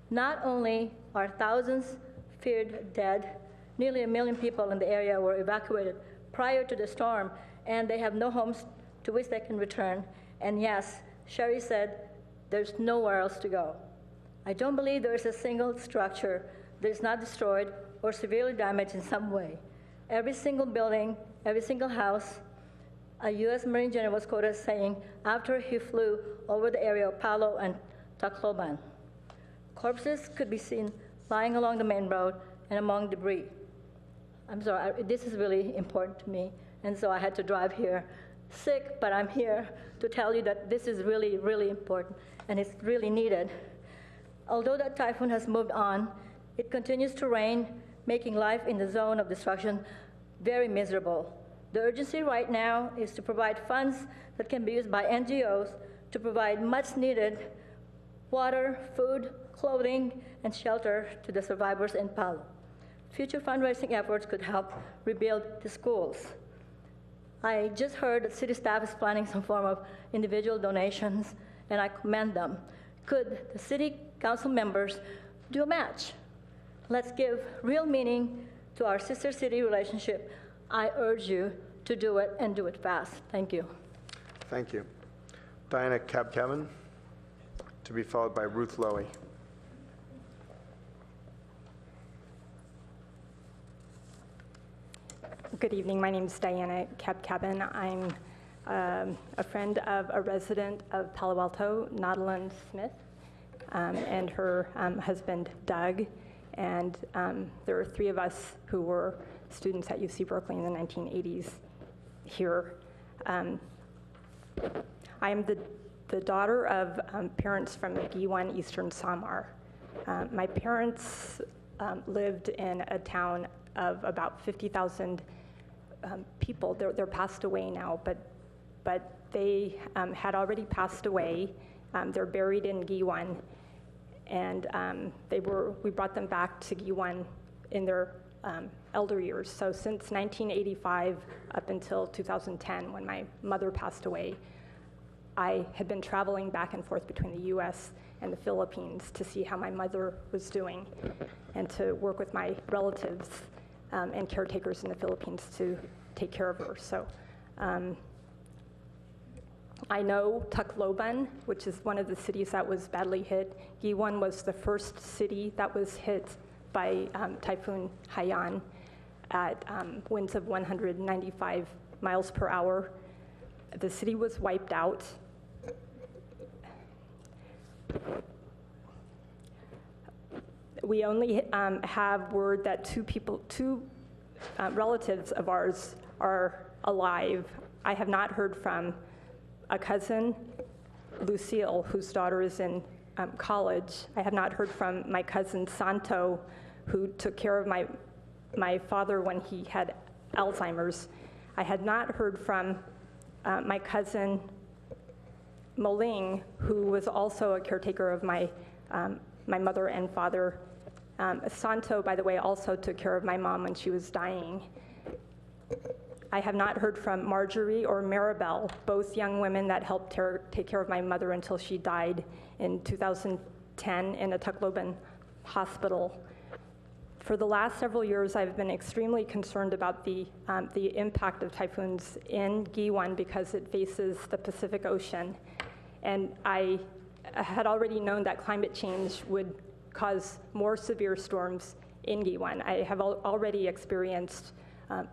Not only are thousands feared dead, nearly 1 million people in the area were evacuated prior to the storm, and they have no homes to which they can return. And yes, Sherry said there's nowhere else to go. I don't believe there is a single structure that is not destroyed or severely damaged in some way. Every single building, every single house. A U.S. Marine General was quoted as saying after he flew over the area of Palo and Tacloban, corpses could be seen lying along the main road and among debris. I'm sorry, this is really important to me, and so I had to drive here sick, but I'm here to tell you that this is really, really important, and it's really needed. Although that typhoon has moved on, it continues to rain, making life in the zone of destruction very miserable. The urgency right now is to provide funds that can be used by NGOs to provide much-needed water, food, clothing, and shelter to the survivors in Palo. Future fundraising efforts could help rebuild the schools. I just heard that city staff is planning some form of individual donations, and I commend them. Could the city council members do a match? Let's give real meaning to our sister city relationship. I urge you to do it, and do it fast. Thank you. Thank you. Diana Cabin, to be followed by Ruth Lowy. Good evening. My name is Diana Cabin. I'm a friend of a resident of Palo Alto, Naudelyn Smith, and her husband, Doug. And there are 3 of us who were students at UC Berkeley in the 1980s here. I am the daughter of parents from Giwan, Eastern Samar. My parents lived in a town of about 50,000 people. They're passed away now, but they had already passed away. They're buried in Giwan, and we brought them back to Giwan in their elder years. So since 1985 up until 2010, when my mother passed away, I had been traveling back and forth between the US and the Philippines to see how my mother was doing and to work with my relatives and caretakers in the Philippines to take care of her. So I know Tacloban, which is one of the cities that was badly hit. Giwan was the first city that was hit by Typhoon Haiyan at winds of 195 miles per hour. The city was wiped out. We only have word that two relatives of ours are alive. I have not heard from a cousin, Lucille, whose daughter is in college. I have not heard from my cousin Santo, who took care of my father when he had Alzheimer's. I had not heard from my cousin Moling, who was also a caretaker of my mother and father. Santo, by the way, also took care of my mom when she was dying. I have not heard from Marjorie or Maribel, both young women that helped take care of my mother until she died in 2010 in a Tacloban hospital. For the last several years, I've been extremely concerned about the impact of typhoons in Giwan because it faces the Pacific Ocean. And I had already known that climate change would cause more severe storms in Giwan. I have already experienced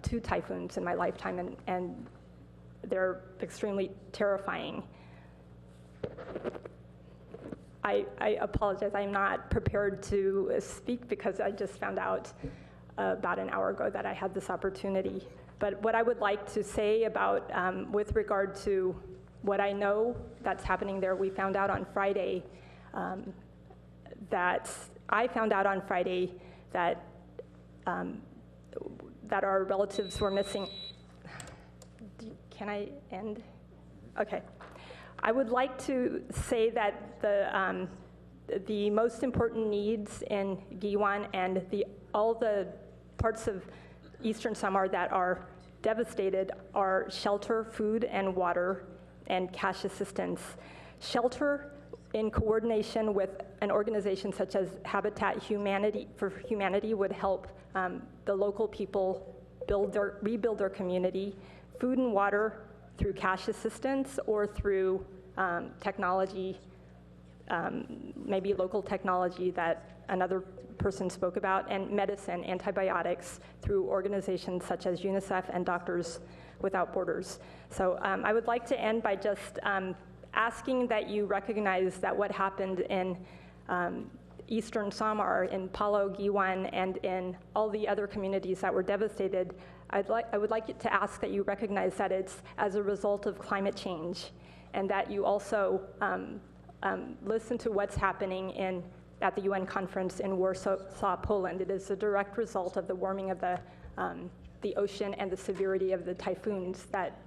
2 typhoons in my lifetime, and they're extremely terrifying. I apologize, I'm not prepared to speak because I just found out about an hour ago that I had this opportunity. But what I would like to say about, with regard to what I know that's happening there, we found out on Friday that that our relatives were missing. Can I end? Okay. I would like to say that the most important needs in Giwan and all the parts of Eastern Samar that are devastated are shelter, food and water, and cash assistance. Shelter, in coordination with an organization such as Habitat for Humanity, would help the local people rebuild their community. Food and water through cash assistance or through technology, maybe local technology that another person spoke about, and medicine, antibiotics, through organizations such as UNICEF and Doctors Without Borders. So I would like to end by just asking that you recognize that what happened in Eastern Samar, in Palo, Giwan, and in all the other communities that were devastated, I would like to ask that you recognize that it's as a result of climate change, and that you also listen to what's happening at the UN conference in Warsaw, Poland. It is a direct result of the warming of the ocean and the severity of the typhoons that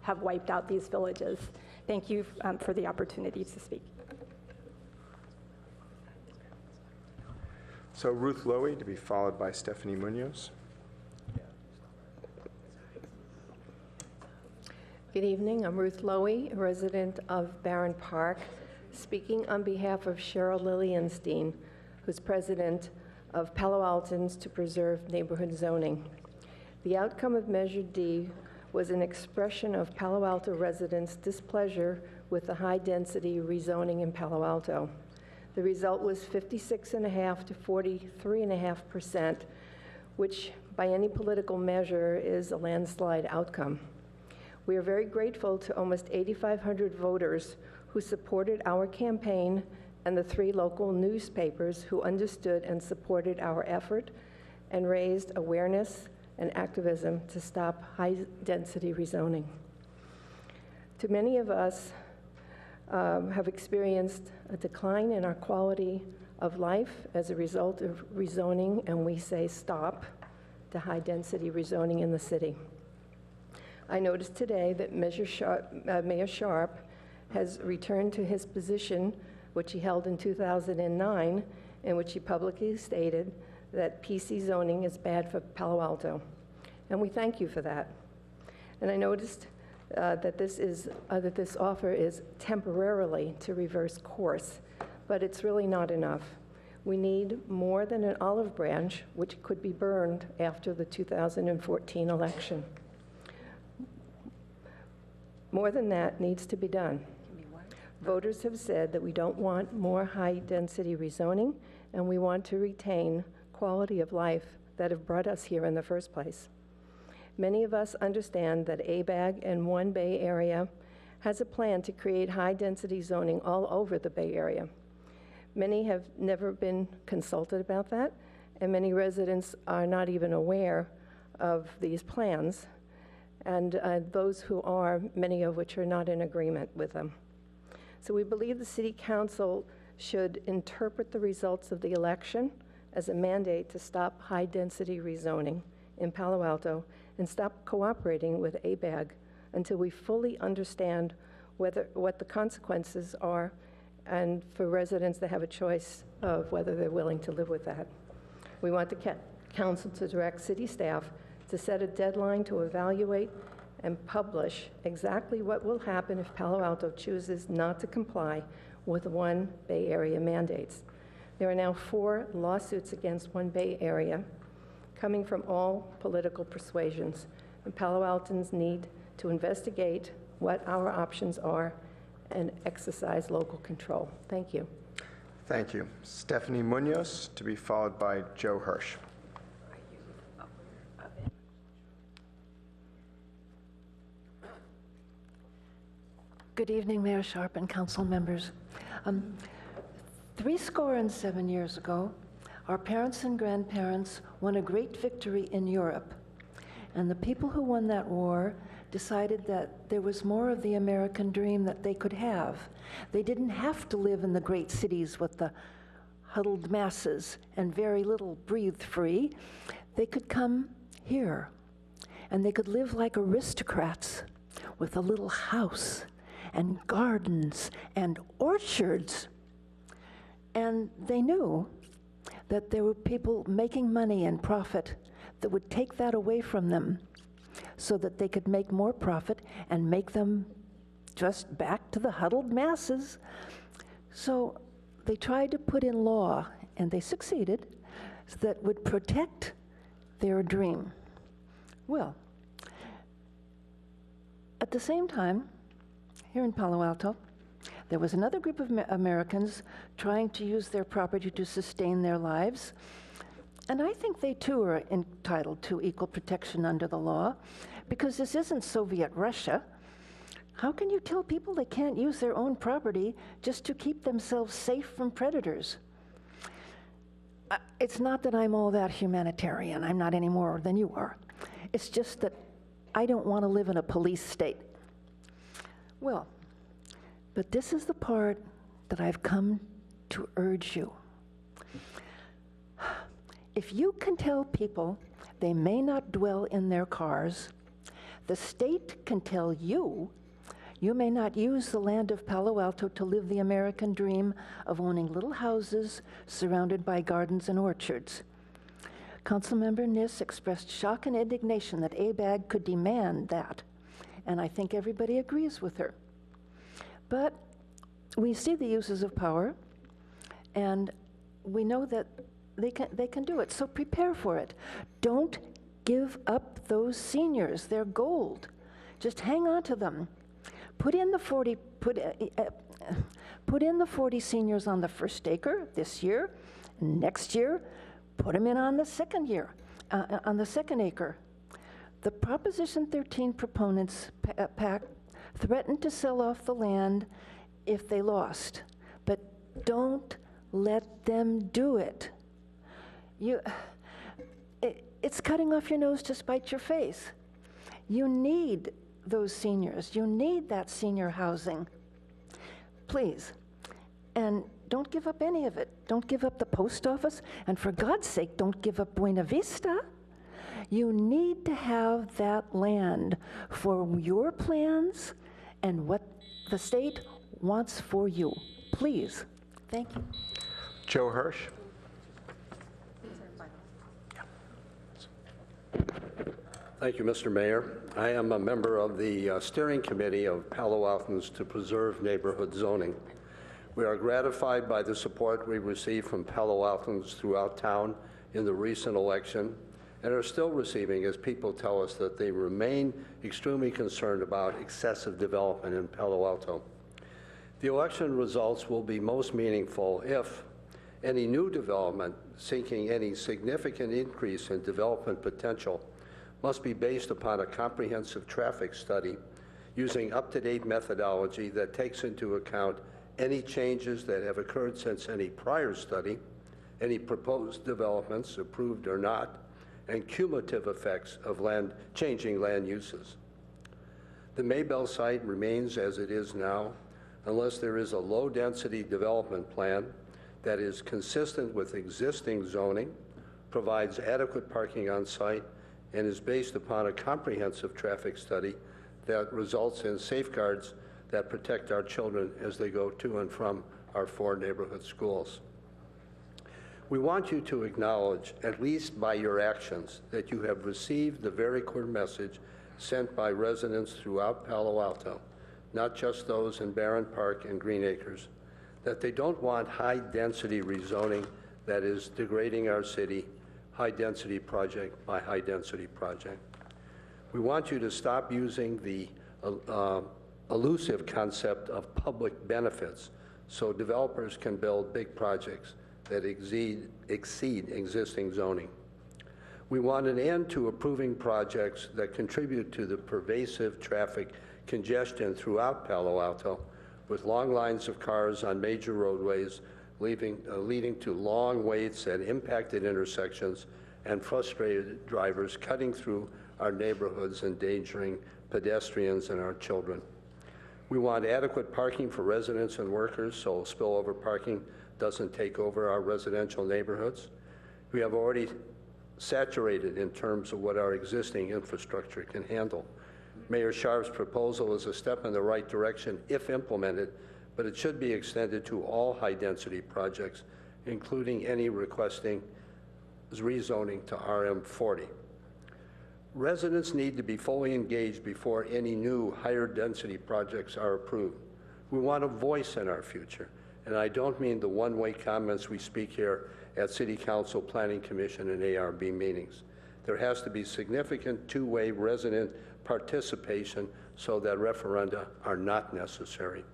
have wiped out these villages. Thank you for the opportunity to speak. So Ruth Lowy, to be followed by Stephanie Munoz. Good evening. I'm Ruth Lowy, a resident of Barron Park, speaking on behalf of Cheryl Lillienstein, who's president of Palo Altans to Preserve Neighborhood Zoning. The outcome of Measure D was an expression of Palo Alto residents' displeasure with the high-density rezoning in Palo Alto. The result was 56.5% to 43.5%, which by any political measure is a landslide outcome. We are very grateful to almost 8,500 voters who supported our campaign and the 3 local newspapers who understood and supported our effort and raised awareness and activism to stop high-density rezoning. Too many of us have experienced a decline in our quality of life as a result of rezoning, and we say stop to high-density rezoning in the city. I noticed today that Mayor Sharp has returned to his position, which he held in 2009, in which he publicly stated that PC zoning is bad for Palo Alto, and we thank you for that. And I noticed that this offer is temporarily to reverse course, but it's really not enough. We need more than an olive branch, which could be burned after the 2014 election. More than that needs to be done. Voters have said that we don't want more high-density rezoning, and we want to retain quality of life that have brought us here in the first place. Many of us understand that ABAG and One Bay Area has a plan to create high-density zoning all over the Bay Area. Many have never been consulted about that, and many residents are not even aware of these plans, and those who are, many of which are not in agreement with them. So we believe the City Council should interpret the results of the election as a mandate to stop high-density rezoning in Palo Alto and stop cooperating with ABAG until we fully understand what the consequences are, and for residents to have a choice of whether they're willing to live with that. We want the council to direct city staff to set a deadline to evaluate and publish exactly what will happen if Palo Alto chooses not to comply with One Bay Area mandates. There are now 4 lawsuits against One Bay Area coming from all political persuasions, and Palo Altans need to investigate what our options are and exercise local control. Thank you. Thank you. Stephanie Munoz, to be followed by Joe Hirsch. Good evening, Mayor Sharp and council members. 77 years ago, our parents and grandparents won a great victory in Europe. And the people who won that war decided that there was more of the American dream that they could have. They didn't have to live in the great cities with the huddled masses and very little breathed free. They could come here, and they could live like aristocrats with a little house and gardens and orchards. And they knew that there were people making money and profit that would take that away from them so that they could make more profit and make them just back to the huddled masses. So they tried to put in law, and they succeeded, that would protect their dream. Well, at the same time, here in Palo Alto, there was another group of Americans trying to use their property to sustain their lives. And I think they too are entitled to equal protection under the law, because this isn't Soviet Russia. How can you tell people they can't use their own property just to keep themselves safe from predators? It's not that I'm all that humanitarian. I'm not any more than you are. It's just that I don't want to live in a police state. Well, but this is the part that I've come to urge you. If you can tell people they may not dwell in their cars, the state can tell you you may not use the land of Palo Alto to live the American dream of owning little houses surrounded by gardens and orchards. Councilmember Niss expressed shock and indignation that ABAG could demand that, and I think everybody agrees with her. But we see the uses of power, and we know that they can do it, so prepare for it. Don't give up those seniors. They're gold. Just hang on to them. Put in the 40 seniors on the first acre this year. Next year, put them in on the second year, on the second acre. The Proposition 13 proponents threatened to sell off the land if they lost, but don't let them do it. It's cutting off your nose to spite your face. You need those seniors. You need that senior housing. Please. And don't give up any of it. Don't give up the post office. And for God's sake, don't give up Buena Vista. You need to have that land for your plans and what the state wants for you. Please. Thank you. Joe Hirsch. Thank you, Mr. Mayor. I am a member of the steering committee of Palo Altans to preserve neighborhood zoning. We are gratified by the support we received from Palo Altans throughout town in the recent election and are still receiving as people tell us that they remain extremely concerned about excessive development in Palo Alto. The election results will be most meaningful if any new development seeking any significant increase in development potential must be based upon a comprehensive traffic study using up-to-date methodology that takes into account any changes that have occurred since any prior study, any proposed developments, approved or not, and cumulative effects of changing land uses. The Maybell site remains as it is now unless there is a low-density development plan that is consistent with existing zoning, provides adequate parking on site, and is based upon a comprehensive traffic study that results in safeguards that protect our children as they go to and from our 4 neighborhood schools. We want you to acknowledge, at least by your actions, that you have received the very clear message sent by residents throughout Palo Alto, not just those in Barron Park and Green Acres, that they don't want high-density rezoning that is degrading our city, high-density project by high-density project. We want you to stop using the elusive concept of public benefits so developers can build big projects that exceed existing zoning. We want an end to approving projects that contribute to the pervasive traffic congestion throughout Palo Alto, with long lines of cars on major roadways leading to long waits at impacted intersections and frustrated drivers cutting through our neighborhoods, endangering pedestrians and our children. We want adequate parking for residents and workers so spillover parking doesn't take over our residential neighborhoods. We have already saturated in terms of what our existing infrastructure can handle. Mayor Sharp's proposal is a step in the right direction if implemented, but it should be extended to all high-density projects, including any requesting rezoning to RM40. Residents need to be fully engaged before any new higher density projects are approved. We want a voice in our future, and I don't mean the one-way comments we speak here at City Council, Planning Commission, and ARB meetings. There has to be significant two-way resident participation so that referenda are not necessary.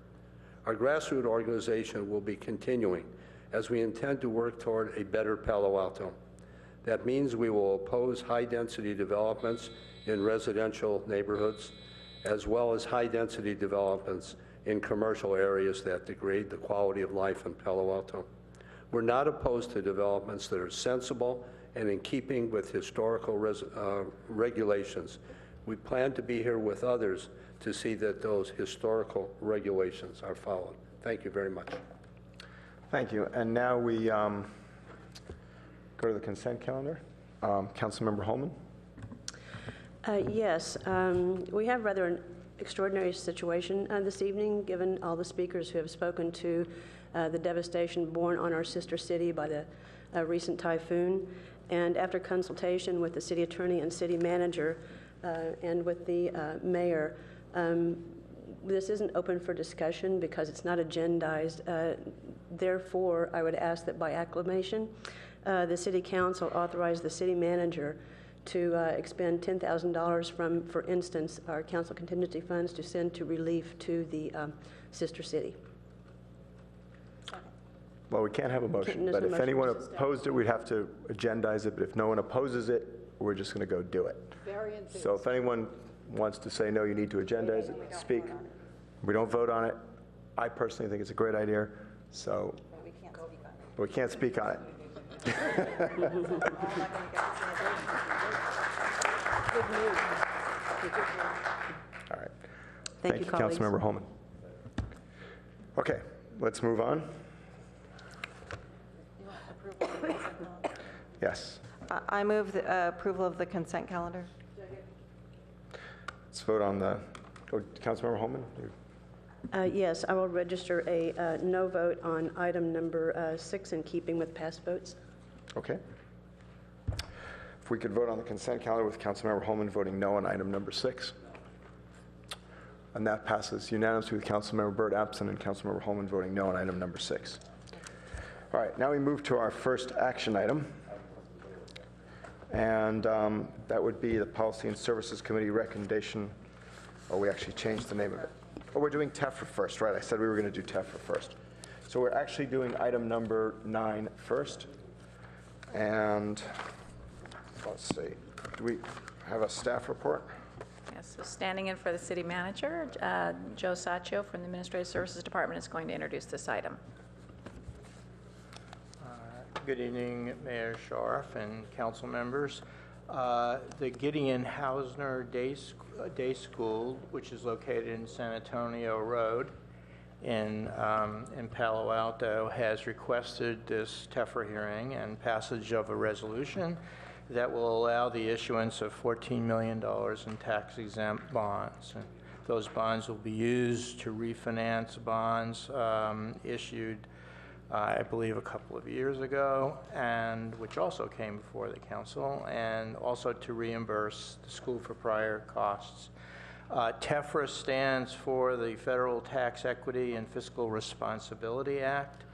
Our grassroots organization will be continuing as we intend to work toward a better Palo Alto. That means we will oppose high-density developments in residential neighborhoods, as well as high-density developments in commercial areas that degrade the quality of life in Palo Alto. We're not opposed to developments that are sensible and in keeping with historical regulations. We plan to be here with others to see that those historical regulations are followed. Thank you very much. Thank you. And now we go to the consent calendar. Councilmember Holman. Yes, we have rather an extraordinary situation this evening, given all the speakers who have spoken to the devastation borne on our sister city by the recent typhoon. And after consultation with the city attorney and city manager and with the mayor, this isn't open for discussion because it's not agendized. Therefore, I would ask that by acclamation, the city council authorize the city manager to expend $10,000 from, for instance, our council contingency funds to send to relief to the sister city. Well, we can't have a motion, but if anyone opposed it, we'd have to agendize it. But if no one opposes it, we're just going to go do it. So if anyone wants to say no, you need to agendize it, speak. We don't vote on it. I personally think it's a great idea. So, but we can't speak on it. All right. Thank you, Councilmember Holman. Okay, let's move on. Yes. I move the approval of the consent calendar. Let's vote on the, Councilmember Holman? Yes, I will register a no vote on item number 6 in keeping with past votes. Okay. we could vote on the consent calendar with Councilmember Holman voting no on item number 6. And that passes unanimously with Councilmember Byrd absent and Councilmember Holman voting no on item number 6. All right, now we move to our first action item. And that would be the Policy and Services Committee recommendation. Oh, we actually changed the name of it. Oh, we're doing TEFRA first, right? I said we were going to do TEFRA first. So we're actually doing item number 9 first. And let's see, do we have a staff report? Yes, so standing in for the city manager, Joe Saccio from the Administrative Services Department is going to introduce this item. Good evening, Mayor Scharf and council members. The Gideon Hausner Day School, which is located in San Antonio Road in Palo Alto, has requested this TEFRA hearing and passage of a resolution that will allow the issuance of $14 million in tax-exempt bonds. And those bonds will be used to refinance bonds issued I believe a couple of years ago, and which also came before the council, and also to reimburse the school for prior costs. TEFRA stands for the Federal Tax Equity and Fiscal Responsibility Act,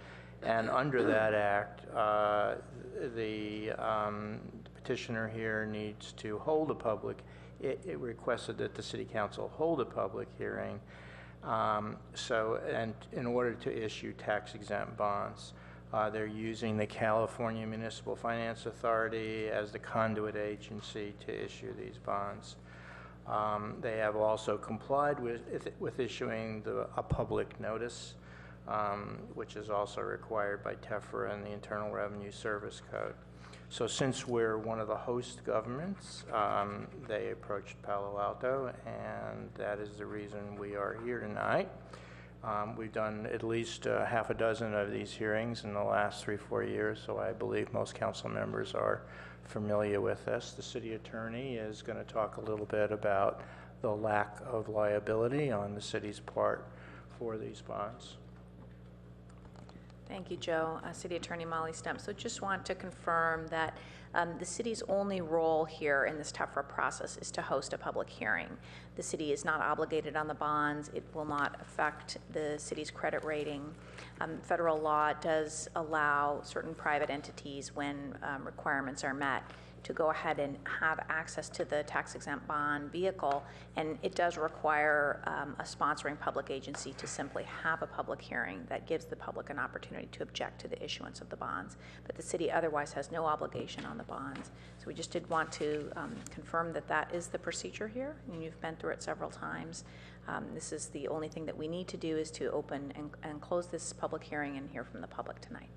and under that act, the petitioner here needs to hold a public, it requested that the city council hold a public hearing and in order to issue tax-exempt bonds. They're using the California Municipal Finance Authority as the conduit agency to issue these bonds. They have also complied with issuing a public notice, which is also required by TEFRA and the Internal Revenue Service Code. So since we're one of the host governments, they approached Palo Alto, and that is the reason we are here tonight. We've done at least half a dozen of these hearings in the last 3-4 years, so I believe most council members are familiar with this. The city attorney is going to talk a little bit about the lack of liability on the city's part for these bonds. Thank you, Joe. City Attorney Molly Stemp. So just want to confirm that the city's only role here in this TEFRA process is to host a public hearing. The city is not obligated on the bonds. It will not affect the city's credit rating. Federal law does allow certain private entities, when requirements are met, to go ahead and have access to the tax-exempt bond vehicle, and it does require a sponsoring public agency to simply have a public hearing that gives the public an opportunity to object to the issuance of the bonds. But the city otherwise has no obligation on the bonds. So we just did want to confirm that that is the procedure here, and you've been through it several times. This is the only thing that we need to do, is to open and close this public hearing and hear from the public tonight.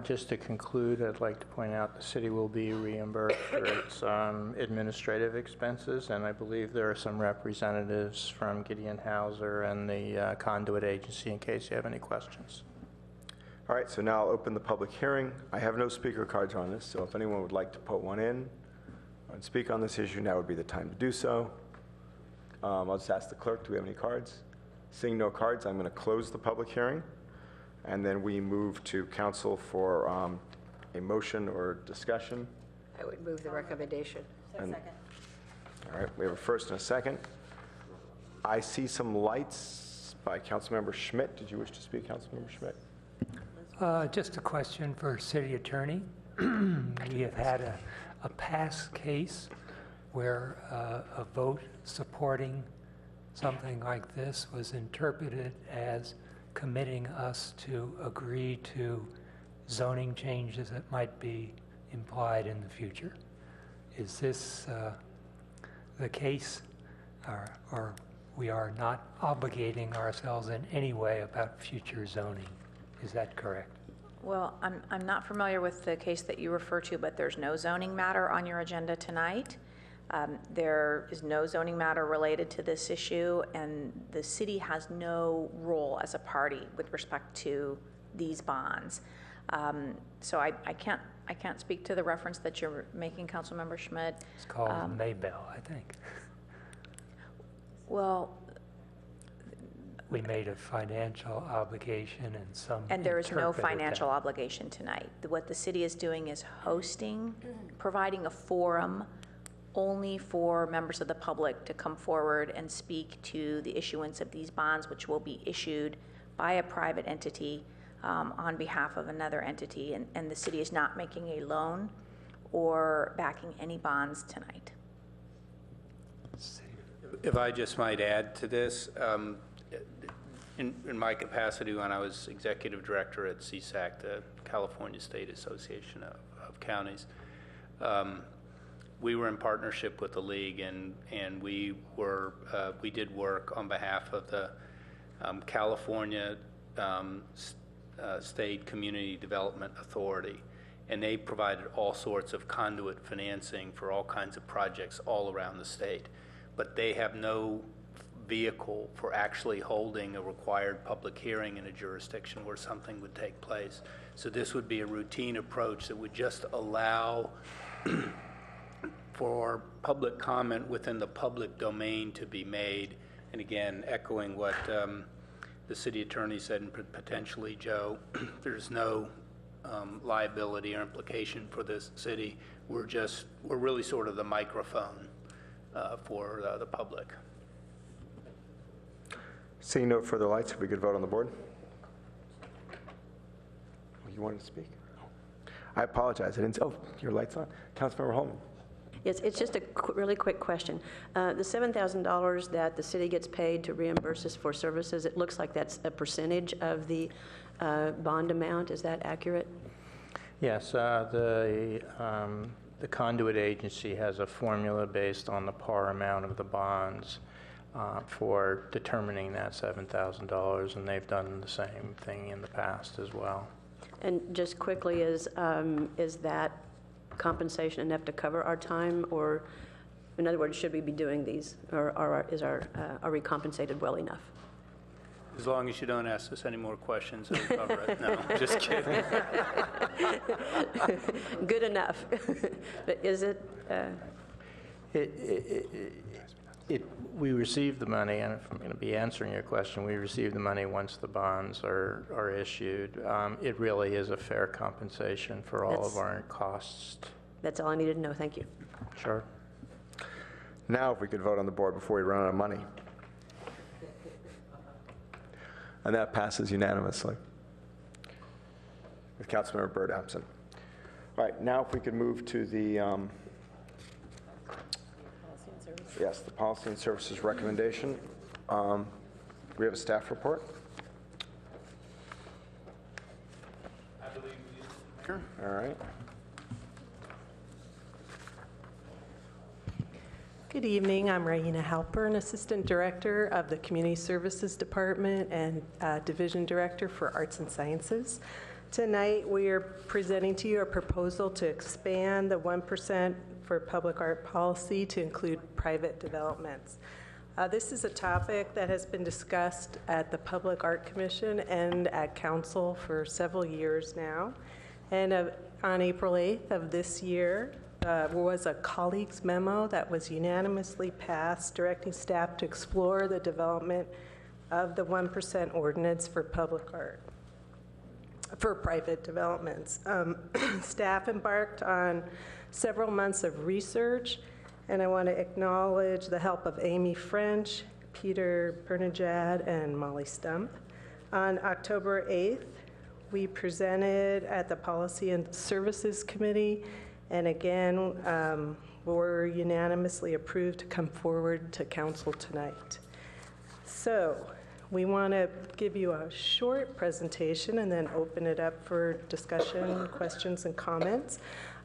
Just to conclude, I'd like to point out the city will be reimbursed for its administrative expenses, and I believe there are some representatives from Gideon Hauser and the conduit agency in case you have any questions. All right, so now I'll open the public hearing. I have no speaker cards on this, so if anyone would like to put one in and speak on this issue, now would be the time to do so. I'll just ask the clerk, do we have any cards? Seeing no cards, I'm going to close the public hearing. And then we move to council for a motion or discussion. I would move the recommendation. Second. All right, we have a first and a second. I see some lights by Councilmember Schmidt. Did you wish to speak, Councilmember Schmidt? Just a question for City Attorney. We have had a past case where a vote supporting something like this was interpreted as committing us to agree to zoning changes that might be implied in the future. Is this the case, or we are not obligating ourselves in any way about future zoning? Is that correct? Well, I'm not familiar with the case that you refer to, but there's no zoning matter on your agenda tonight. There is no zoning matter related to this issue, and the city has no role as a party with respect to these bonds. So I can't speak to the reference that you're making, Councilmember Schmidt. It's called Maybell, I think. Well, we made a financial obligation and some And there is no interpreted financial that. obligation tonight. What the city is doing is hosting, providing a forum only for members of the public to come forward and speak to the issuance of these bonds, which will be issued by a private entity on behalf of another entity. And the city is not making a loan or backing any bonds tonight. If I just might add to this, in my capacity when I was executive director at CSAC, the California State Association of Counties, we were in partnership with the league, and we did work on behalf of the California State Community Development Authority, and they provided all sorts of conduit financing for all kinds of projects all around the state. But they have no vehicle for actually holding a required public hearing in a jurisdiction where something would take place. So this would be a routine approach that would just allow for public comment within the public domain to be made. And again, echoing what the city attorney said, and potentially Joe, there's no liability or implication for this city. We're really sort of the microphone for the public. Seeing no further lights, if we could vote on the board. You wanted to speak? I apologize. I didn't. Oh, your light's on. Councilmember Holman. Yes, it's just a really quick question. The $7,000 that the city gets paid to reimburse us for services, it looks like that's a percentage of the bond amount. Is that accurate? Yes, the conduit agency has a formula based on the par amount of the bonds for determining that $7,000, and they've done the same thing in the past as well. And just quickly, is that compensation enough to cover our time, or in other words, should we be doing these, or are we compensated well enough? As long as you don't ask us any more questions, it'll cover it. No, just kidding. Good enough. But is it? We receive the money, and if I'm going to be answering your question, we receive the money once the bonds are issued. It really is a fair compensation for all of our costs. That's all I needed to know. Thank you. Sure. Now, if we could vote on the board before we run out of money. And that passes unanimously, with Councilmember Byrd absent. All right, now if we could move to the the policy and services recommendation. We have a staff report. I believe we do. All right. Good evening. I'm Raina Halpern, Assistant Director of the Community Services Department and Division Director for Arts and Sciences. Tonight, we are presenting to you a proposal to expand the 1% for public art policy to include private developments. This is a topic that has been discussed at the Public Art Commission and at Council for several years now. And on April 8th of this year, was a colleagues memo that was unanimously passed directing staff to explore the development of the 1% ordinance for public art, for private developments. Staff embarked on several months of research, and I want to acknowledge the help of Amy French, Peter Bernadette, and Molly Stump. On October 8th, we presented at the Policy and Services Committee, and again, were unanimously approved to come forward to council tonight. So we want to give you a short presentation and then open it up for discussion, questions, and comments.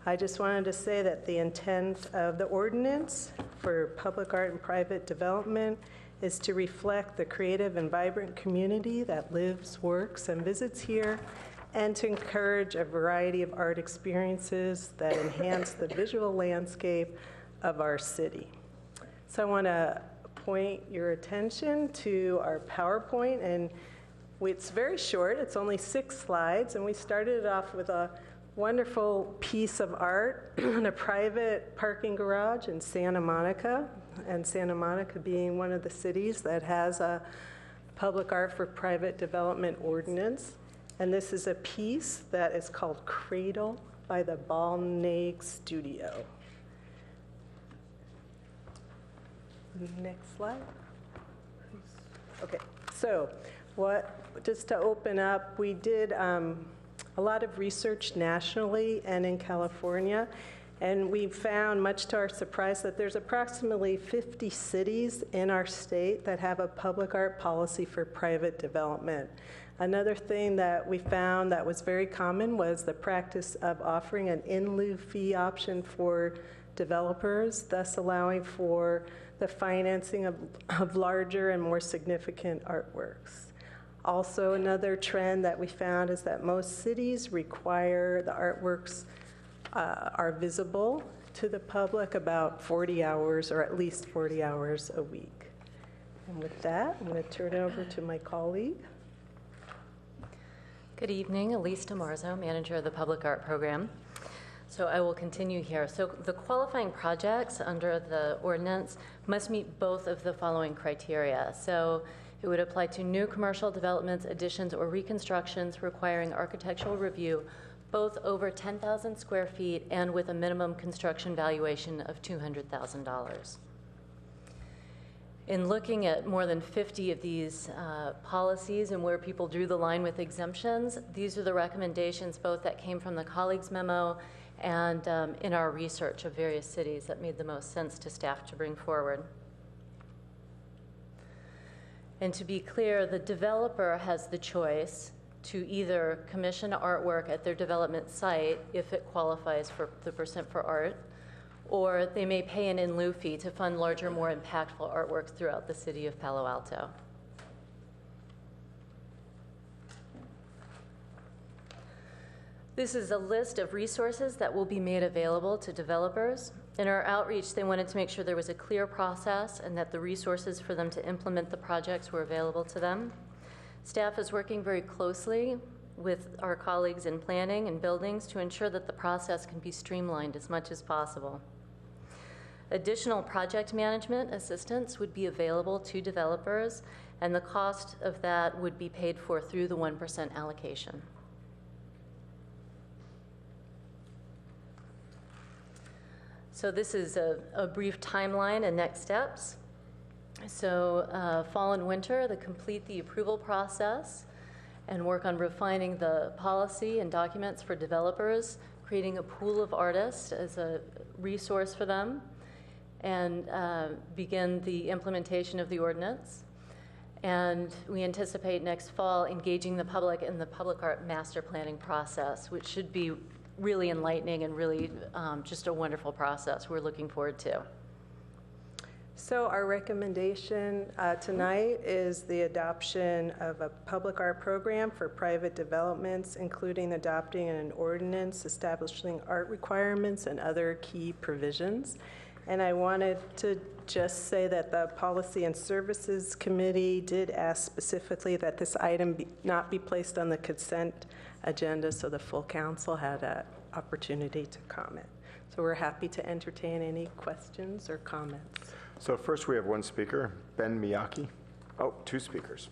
I just wanted to say that the intent of the ordinance for public art and private development is to reflect the creative and vibrant community that lives, works, and visits here, and to encourage a variety of art experiences that enhance the visual landscape of our city. So I want to point your attention to our PowerPoint, and it's very short. It's only 6 slides, and we started it off with a wonderful piece of art in a private parking garage in Santa Monica, and Santa Monica being one of the cities that has a public art for private development ordinance. And this is a piece that is called Cradle by the Balneg Studio. Next slide. Okay, so just to open up, we did a lot of research nationally and in California, and we found, much to our surprise, that there's approximately 50 cities in our state that have a public art policy for private development. Another thing that we found that was very common was the practice of offering an in-lieu fee option for developers, thus allowing for the financing of larger and more significant artworks. Also, another trend that we found is that most cities require the artworks are visible to the public about 40 hours, or at least 40 hours a week. And with that, I'm going to turn it over to my colleague. Good evening, Elise DeMarzo, manager of the Public Art Program. So I will continue here. So the qualifying projects under the ordinance must meet both of the following criteria. So it would apply to new commercial developments, additions, or reconstructions requiring architectural review, both over 10,000 square feet and with a minimum construction valuation of $200,000. In looking at more than 50 of these policies and where people drew the line with exemptions, these are the recommendations both that came from the colleagues' memo and in our research of various cities that made the most sense to staff to bring forward. And to be clear, the developer has the choice to either commission artwork at their development site if it qualifies for the percent for art, or they may pay an in lieu fee to fund larger, more impactful artworks throughout the city of Palo Alto. This is a list of resources that will be made available to developers. In our outreach, they wanted to make sure there was a clear process and that the resources for them to implement the projects were available to them. Staff is working very closely with our colleagues in planning and buildings to ensure that the process can be streamlined as much as possible. Additional project management assistance would be available to developers, and the cost of that would be paid for through the 1% allocation. So this is a brief timeline and next steps. So fall and winter, to complete the approval process and work on refining the policy and documents for developers, creating a pool of artists as a resource for them, and begin the implementation of the ordinance. And we anticipate next fall engaging the public in the public art master planning process, which should be really enlightening and really just a wonderful process we're looking forward to. So our recommendation tonight is the adoption of a public art program for private developments, including adopting an ordinance establishing art requirements and other key provisions. And I wanted to just say that the Policy and Services Committee did ask specifically that this item not be placed on the consent agenda, so the full council had an opportunity to comment. So we're happy to entertain any questions or comments. So first we have one speaker, Ben Miyake. Oh, two speakers.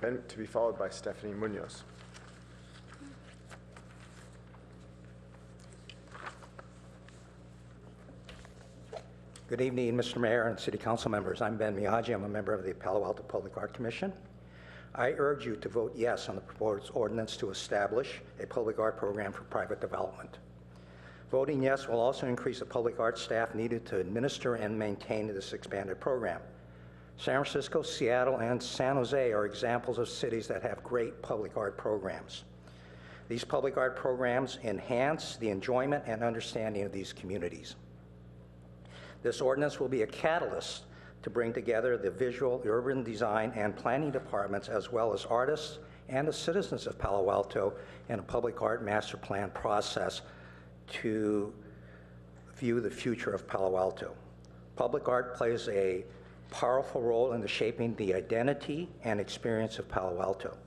Ben, to be followed by Stephanie Munoz. Good evening, Mr. Mayor and City Council members. I'm Ben Miyake. I'm a member of the Palo Alto Public Art Commission. I urge you to vote yes on the proposed ordinance to establish a public art program for private development. Voting yes will also increase the public art staff needed to administer and maintain this expanded program. San Francisco, Seattle, and San Jose are examples of cities that have great public art programs. These public art programs enhance the enjoyment and understanding of these communities. This ordinance will be a catalyst to bring together the visual, urban design, and planning departments, as well as artists and the citizens of Palo Alto in a public art master plan process to view the future of Palo Alto. Public art plays a powerful role in the shaping the identity and experience of Palo Alto.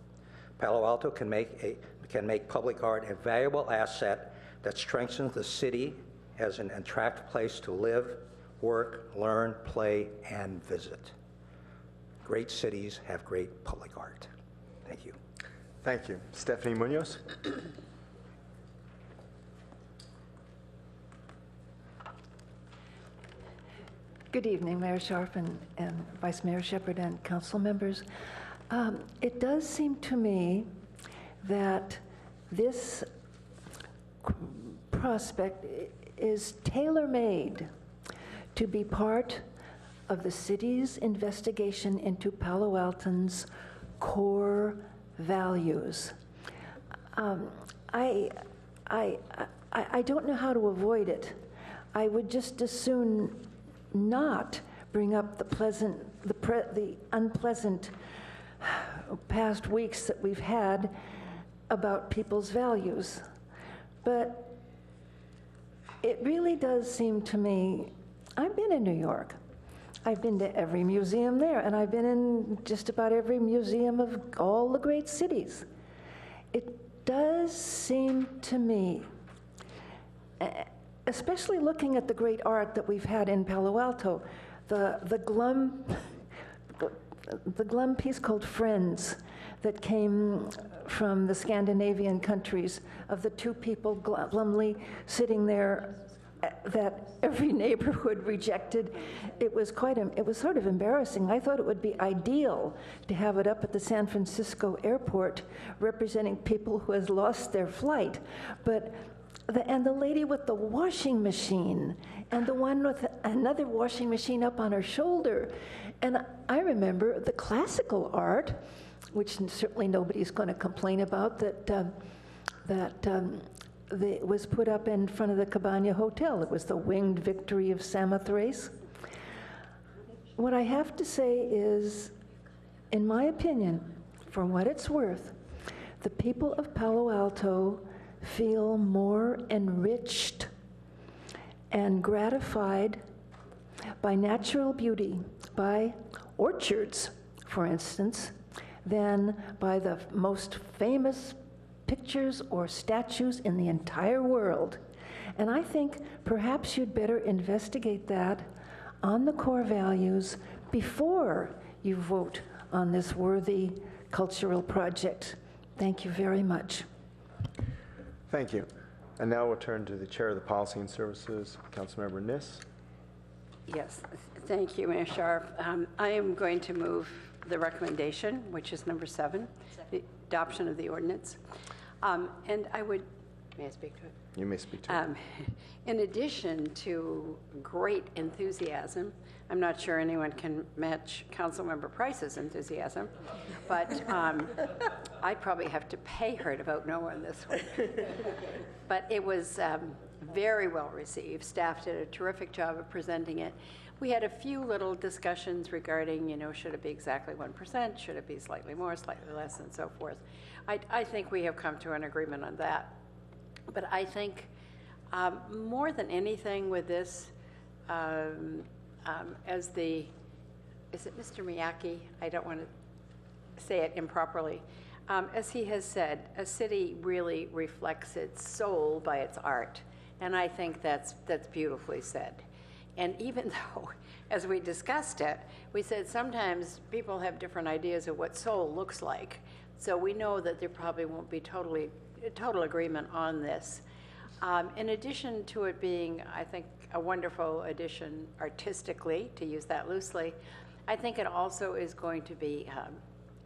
Palo Alto can make public art a valuable asset that strengthens the city as an attractive place to live, work, learn, play, and visit. Great cities have great public art. Thank you. Thank you. Stephanie Munoz? Good evening, Mayor Scharf and Vice Mayor Shepherd and council members. It does seem to me that this prospect is tailor-made to be part of the city's investigation into Palo Alto's core values. I don't know how to avoid it. I would just as soon not bring up the unpleasant past weeks that we've had about people's values. But it really does seem to me, I've been in New York. I've been to every museum there, and I've been in just about every museum of all the great cities. It does seem to me, especially looking at the great art that we've had in Palo Alto, the glum piece called Friends that came from the Scandinavian countries of the two people glumly sitting there that every neighborhood rejected. It was sort of embarrassing. I thought it would be ideal to have it up at the San Francisco airport representing people who has lost their flight. But the lady with the washing machine, and the one with another washing machine up on her shoulder. And I remember the classical art, which certainly nobody's going to complain about, that was put up in front of the Cabana Hotel. It was the Winged Victory of Samothrace. What I have to say is, in my opinion, for what it's worth, the people of Palo Alto feel more enriched and gratified by natural beauty, by orchards, for instance, than by the most famous pictures or statues in the entire world. And I think perhaps you'd better investigate that on the core values before you vote on this worthy cultural project. Thank you very much. Thank you. And now we'll turn to the Chair of the Policy and Services, Councilmember Niss. Yes, thank you, Mayor Scharf. I am going to move the recommendation, which is number 7, the adoption of the ordinance. And I would, may I speak to it? You may speak to it. In addition to great enthusiasm, I'm not sure anyone can match Councilmember Price's enthusiasm, but I'd probably have to pay her to vote no on this one. But it was very well received. Staff did a terrific job of presenting it. We had a few little discussions regarding, should it be exactly 1%? Should it be slightly more, slightly less, and so forth. I think we have come to an agreement on that. But I think more than anything with this, is it Mr. Miyake? I don't want to say it improperly. As he has said, a city really reflects its soul by its art. And I think that's beautifully said. And even though, as we discussed it, we said sometimes people have different ideas of what soul looks like. So we know that there probably won't be total agreement on this. In addition to it being, I think, a wonderful addition artistically, to use that loosely, I think it also is going to be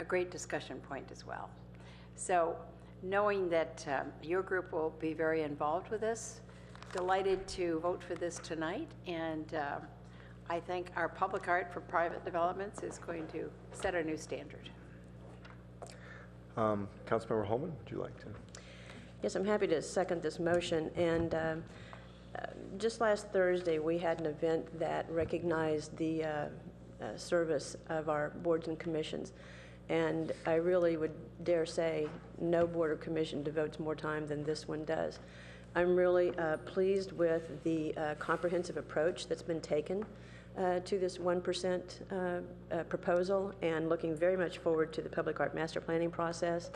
a great discussion point as well. So knowing that your group will be very involved with this, delighted to vote for this tonight, and I think our public art for private developments is going to set a new standard. Councilmember Holman, would you like to? Yes, I'm happy to second this motion. And just last Thursday, we had an event that recognized the service of our boards and commissions. And I really would dare say no board or commission devotes more time than this one does. I'm really pleased with the comprehensive approach that's been taken to this 1% proposal, and looking very much forward to the public art master planning process,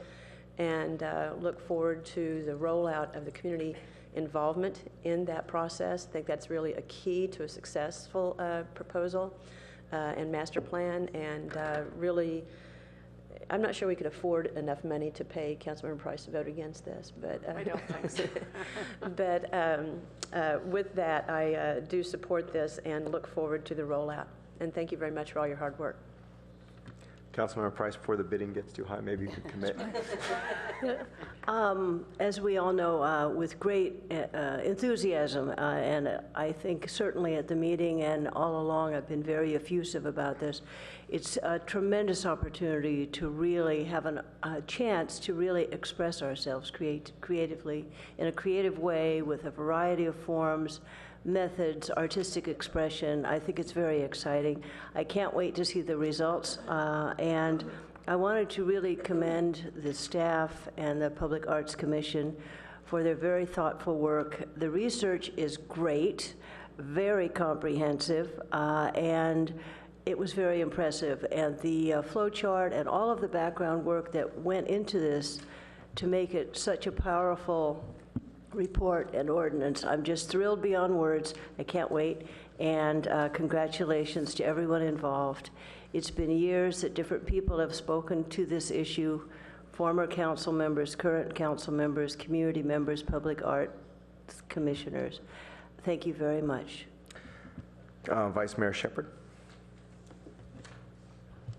and look forward to the rollout of the community involvement in that process. I think that's really a key to a successful proposal. and master plan, and really, I'm not sure we could afford enough money to pay Councilmember Price to vote against this, but I don't think so. but with that, I do support this and look forward to the rollout. And thank you very much for all your hard work. Councilmember Price, before the bidding gets too high, maybe you could commit. As we all know, with great enthusiasm, and I think certainly at the meeting and all along I've been very effusive about this, it's a tremendous opportunity to really have a chance to really express ourselves creatively in a creative way with a variety of forms, methods, artistic expression. I think it's very exciting. I can't wait to see the results, and I wanted to really commend the staff and the Public Arts Commission for their very thoughtful work. The research is great, very comprehensive, and it was very impressive. And the flow chart and all of the background work that went into this to make it such a powerful report and ordinance. I'm just thrilled beyond words. I can't wait. And congratulations to everyone involved. It's been years that different people have spoken to this issue, former council members, current council members, community members, public arts commissioners. Thank you very much. Vice Mayor Shepherd.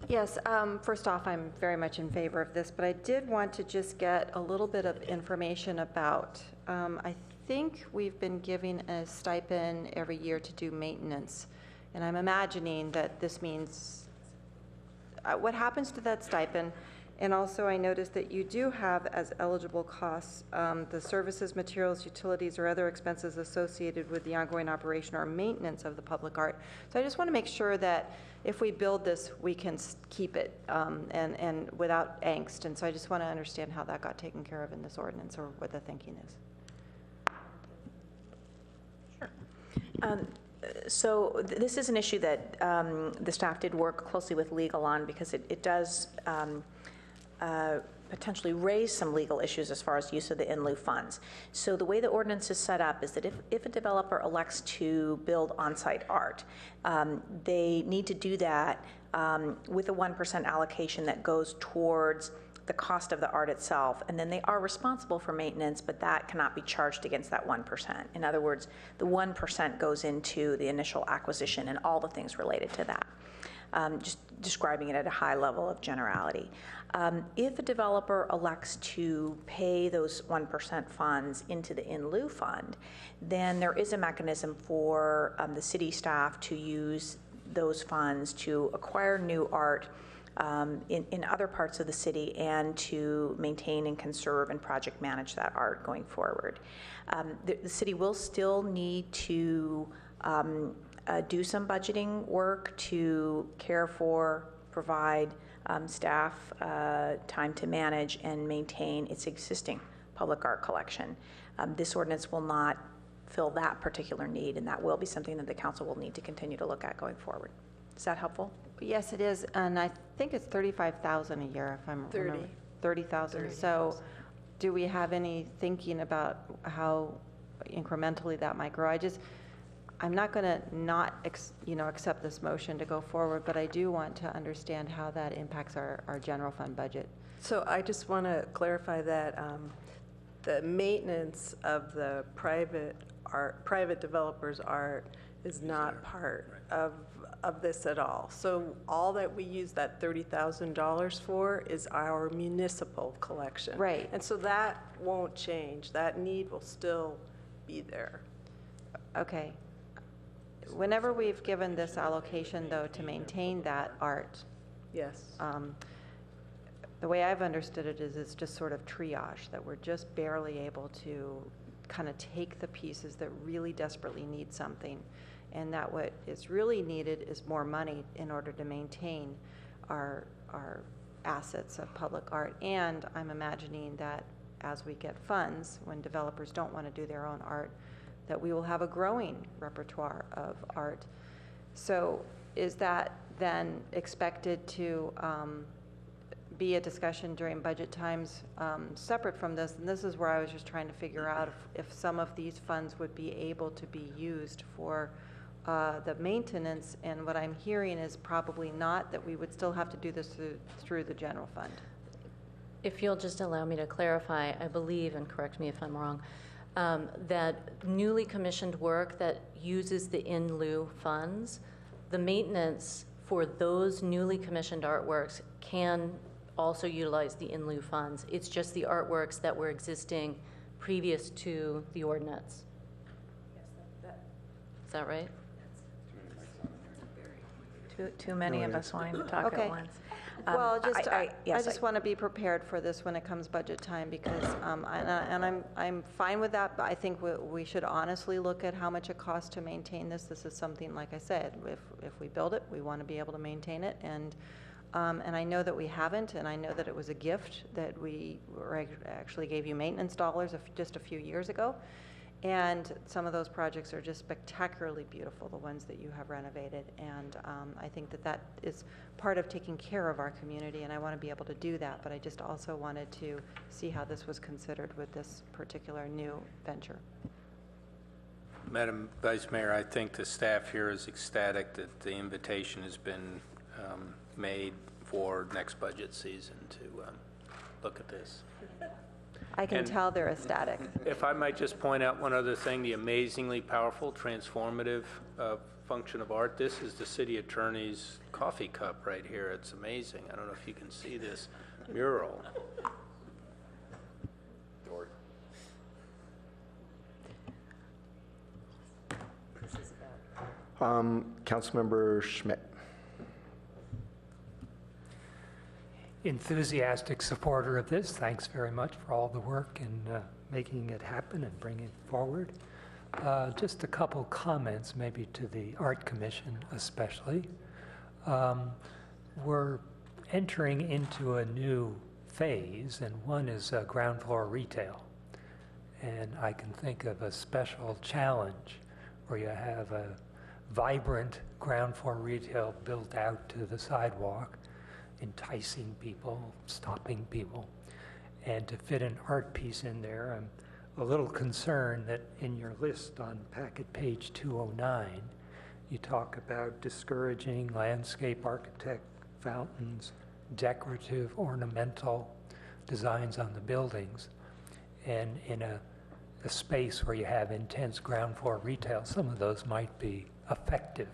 Yes, first off, I'm very much in favor of this, but I did want to just get a little bit of information about, I think we've been giving a stipend every year to do maintenance, and I'm imagining that this means, what happens to that stipend? And also I noticed that you do have as eligible costs the services, materials, utilities, or other expenses associated with the ongoing operation or maintenance of the public art. So I just want to make sure that if we build this, we can keep it and without angst. And so I just want to understand how that got taken care of in this ordinance, or what the thinking is. Sure. So this is an issue that the staff did work closely with legal on, because it does potentially raise some legal issues as far as use of the in lieu funds. So the way the ordinance is set up is that if a developer elects to build on-site art, they need to do that with a 1% allocation that goes towards the cost of the art itself, and then they are responsible for maintenance, but that cannot be charged against that 1%. In other words, the 1% goes into the initial acquisition and all the things related to that. Just describing it at a high level of generality. If a developer elects to pay those 1% funds into the in lieu fund, then there is a mechanism for the city staff to use those funds to acquire new art in other parts of the city, and to maintain and conserve and project manage that art going forward. The city will still need to do some budgeting work to care for, provide staff time to manage and maintain its existing public art collection. This ordinance will not fill that particular need, and that will be something that the council will need to continue to look at going forward. Is that helpful? Yes, it is, and I think it's $35,000 a year, if I'm 30,000. So, do we have any thinking about how incrementally that might grow? I'm not going to not accept this motion to go forward, but I do want to understand how that impacts our general fund budget. So I just want to clarify that the maintenance of the private developers' art is not part of this at all. So all that we use that $30,000 for is our municipal collection. Right. And so that won't change. That need will still be there. Okay. Whenever we've given this allocation, though, to maintain that art, yes, the way I've understood it is it's just sort of triage, that we're just barely able to kind of take the pieces that really desperately need something, and that what is really needed is more money in order to maintain our assets of public art. And I'm imagining that as we get funds, when developers don't want to do their own art, that we will have a growing repertoire of art. So is that then expected to be a discussion during budget times separate from this? And this is where I was just trying to figure out if some of these funds would be able to be used for the maintenance, and what I'm hearing is probably not, that we would still have to do this through the general fund. If you'll just allow me to clarify, I believe, and correct me if I'm wrong, that newly commissioned work that uses the in lieu funds, the maintenance for those newly commissioned artworks can also utilize the in lieu funds. It's just the artworks that were existing previous to the ordinance. Is that right? Too many of us wanting to talk Okay. at once. Well, I yes, just want to be prepared for this when it comes budget time, because, I'm fine with that, but I think we should honestly look at how much it costs to maintain this. This is something, like I said, if we build it, we want to be able to maintain it, and I know that we haven't, and I know that it was a gift that we actually gave you maintenance dollars just a few years ago. And some of those projects are just spectacularly beautiful, the ones that you have renovated. And I think that is part of taking care of our community, and I want to be able to do that. But I just also wanted to see how this was considered with this particular new venture. Madam Vice Mayor, I think the staff here is ecstatic that the invitation has been made for next budget season to look at this. I can tell they're ecstatic. If I might just point out one other thing, the amazingly powerful, transformative function of art. This is the city attorney's coffee cup right here. It's amazing. I don't know if you can see this mural. Councilmember Schmidt. Enthusiastic supporter of this. Thanks very much for all the work and making it happen and bringing it forward. Just a couple comments maybe to the Art Commission especially. We're entering into a new phase, and one is ground floor retail. And I can think of a special challenge where you have a vibrant ground floor retail built out to the sidewalk, enticing people, stopping people, and to fit an art piece in there. I'm a little concerned that in your list on packet page 209, you talk about discouraging landscape architect fountains, decorative ornamental designs on the buildings, and in a space where you have intense ground floor retail, some of those might be effective.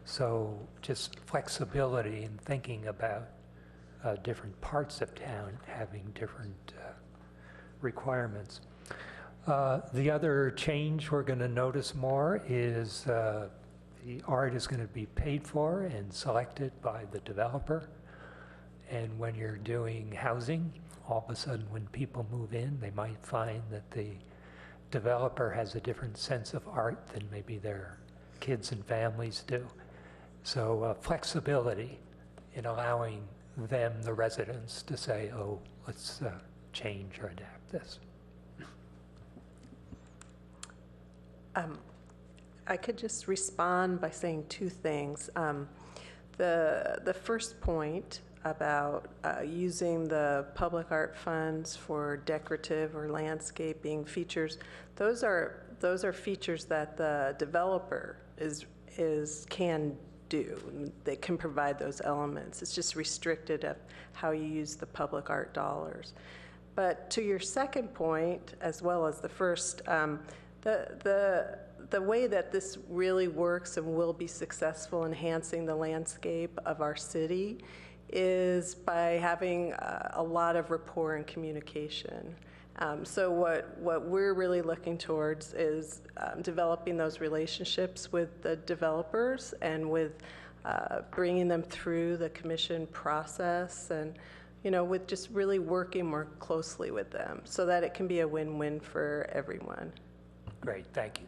So just flexibility in thinking about different parts of town having different requirements. The other change we're going to notice more is the art is going to be paid for and selected by the developer. And when you're doing housing, all of a sudden when people move in, they might find that the developer has a different sense of art than maybe their kids and families do. So flexibility in allowing them, the residents, to say, oh, let's change or adapt this. I could just respond by saying two things. The first point about using the public art funds for decorative or landscaping features, those are features that the developer can do. They can provide those elements. It's just restricted of how you use the public art dollars. But to your second point, as well as the first, the way that this really works and will be successful enhancing the landscape of our city is by having a lot of rapport and communication. So what we're really looking towards is developing those relationships with the developers and with bringing them through the commission process, and with just really working more closely with them so that it can be a win-win for everyone. Great, thank you.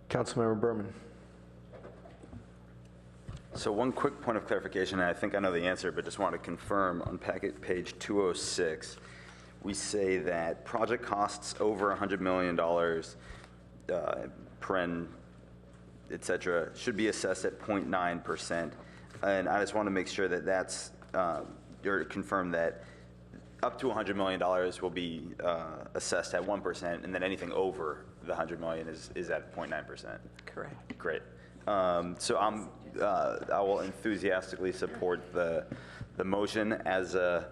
Councilmember Berman. So one quick point of clarification, and I think I know the answer, but just want to confirm on packet page 206, we say that project costs over $100 million, paren, et cetera, should be assessed at 0.9%. And I just want to make sure that that's, or confirm that up to $100 million will be assessed at 1%, and then anything over the 100 million is at 0.9%. Correct. Great. So I will enthusiastically support the motion. As a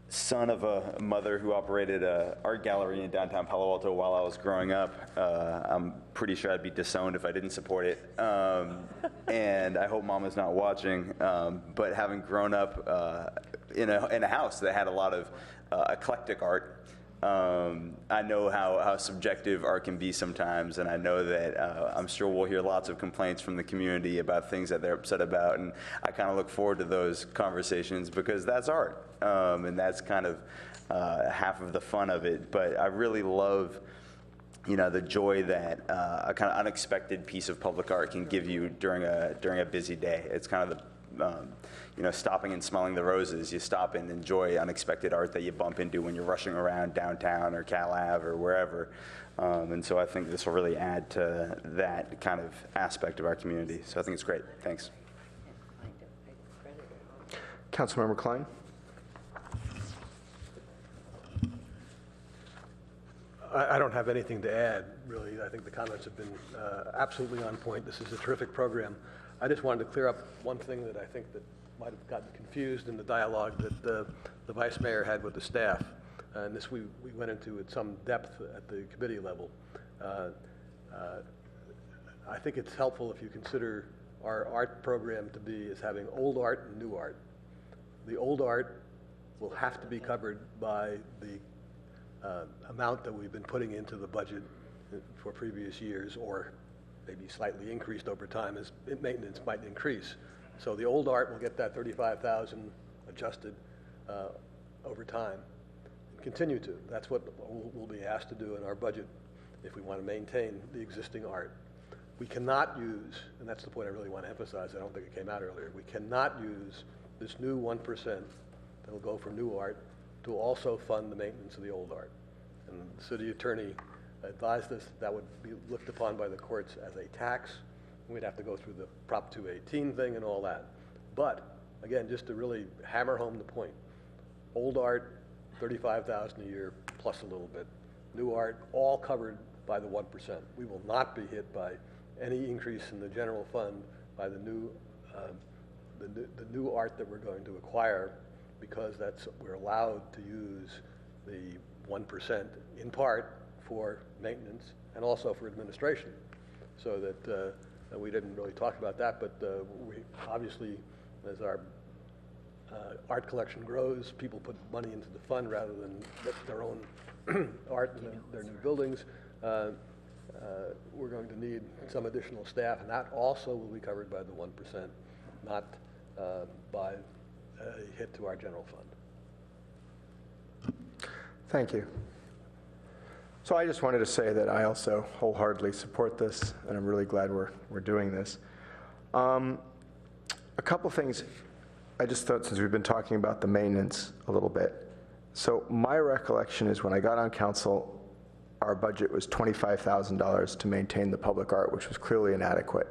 son of a mother who operated an art gallery in downtown Palo Alto while I was growing up, I'm pretty sure I'd be disowned if I didn't support it. And I hope Mama's not watching. But having grown up in a house that had a lot of eclectic art, I know how subjective art can be sometimes, and I know that I'm sure we'll hear lots of complaints from the community about things that they're upset about, and I kind of look forward to those conversations because that's art, and that's kind of half of the fun of it. But I really love, the joy that a kind of unexpected piece of public art can give you during a busy day. It's kind of the stopping and smelling the roses. You stop and enjoy unexpected art that you bump into when you're rushing around downtown or Cal Ave or wherever. And so I think this will really add to that kind of aspect of our community. So I think it's great. Thanks. Councilmember Klein. I don't have anything to add, really. I think the comments have been absolutely on point. This is a terrific program. I just wanted to clear up one thing that I think that might have gotten confused in the dialogue that the Vice Mayor had with the staff. And this we went into at some depth at the committee level. I think it's helpful if you consider our art program to be as having old art and new art. The old art will have to be covered by the amount that we've been putting into the budget for previous years, or maybe slightly increased over time as maintenance might increase. So the old art will get that 35,000 adjusted over time and continue to. That's what we'll be asked to do in our budget if we want to maintain the existing art. We cannot use, and that's the point I really want to emphasize, I don't think it came out earlier, we cannot use this new 1% that'll go for new art to also fund the maintenance of the old art. And the city attorney advised us that would be looked upon by the courts as a tax. We'd have to go through the Prop 218 thing and all that. But again, just to really hammer home the point, old art, 35,000 a year plus a little bit. New art, all covered by the 1%. We will not be hit by any increase in the general fund by the new art that we're going to acquire, because we're allowed to use the 1% in part for maintenance and also for administration. So that we didn't really talk about that, but we obviously, as our art collection grows, people put money into the fund rather than their own art in their new buildings. We're going to need some additional staff, and that also will be covered by the 1%, not by a hit to our general fund. Thank you. So I just wanted to say that I also wholeheartedly support this, and I'm really glad we're doing this. A couple things I just thought, since we've been talking about the maintenance a little bit. So my recollection is when I got on council, our budget was $25,000 to maintain the public art, which was clearly inadequate.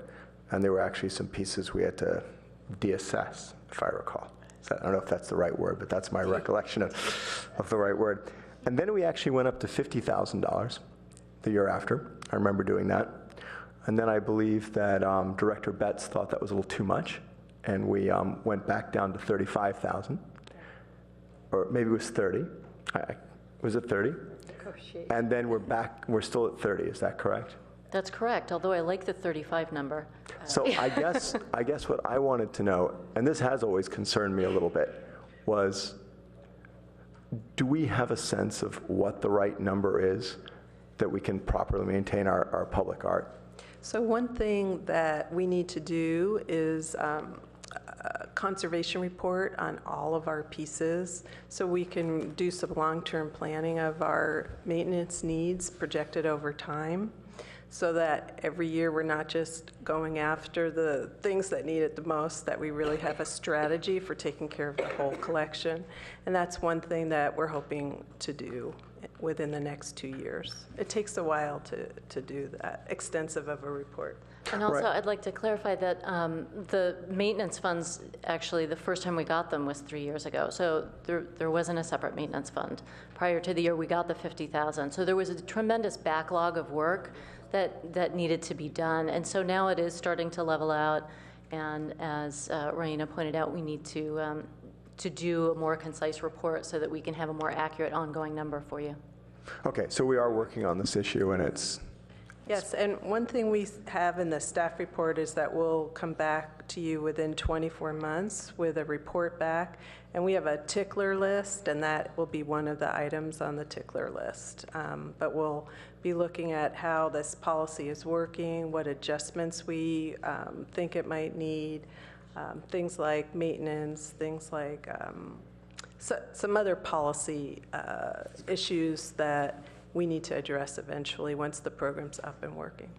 And there were actually some pieces we had to deassess, if I recall. So I don't know if that's the right word, but that's my recollection of the right word. And then we actually went up to $50,000 the year after. I remember doing that. And then I believe that Director Betts thought that was a little too much, and we went back down to $35,000, or maybe it was 30. Was it 30? And then we're still at 30, is that correct? That's correct, although I like the 35 number. So I guess what I wanted to know, and this has always concerned me a little bit, was do we have a sense of what the right number is that we can properly maintain our public art? So one thing that we need to do is a conservation report on all of our pieces, so we can do some long-term planning of our maintenance needs projected over time, so that every year we're not just going after the things that need it the most, that we really have a strategy for taking care of the whole collection. And that's one thing that we're hoping to do. within the next 2 years. It takes a while to do that extensive of a report. And also, I'd like to clarify that the maintenance funds, actually, the first time we got them was 3 years ago. So there wasn't a separate maintenance fund. Prior to the year we got the $50,000. So there was a tremendous backlog of work that needed to be done. And so now it is starting to level out. And as Raina pointed out, we need to do a more concise report so that we can have a more accurate ongoing number for you. Okay, so we are working on this issue, and it's... Yes, and one thing we have in the staff report is that we'll come back to you within 24 months with a report back, and we have a tickler list, and that will be one of the items on the tickler list. But we'll be looking at how this policy is working, what adjustments we think it might need, things like maintenance, things like some other policy issues that we need to address eventually once the program's up and working.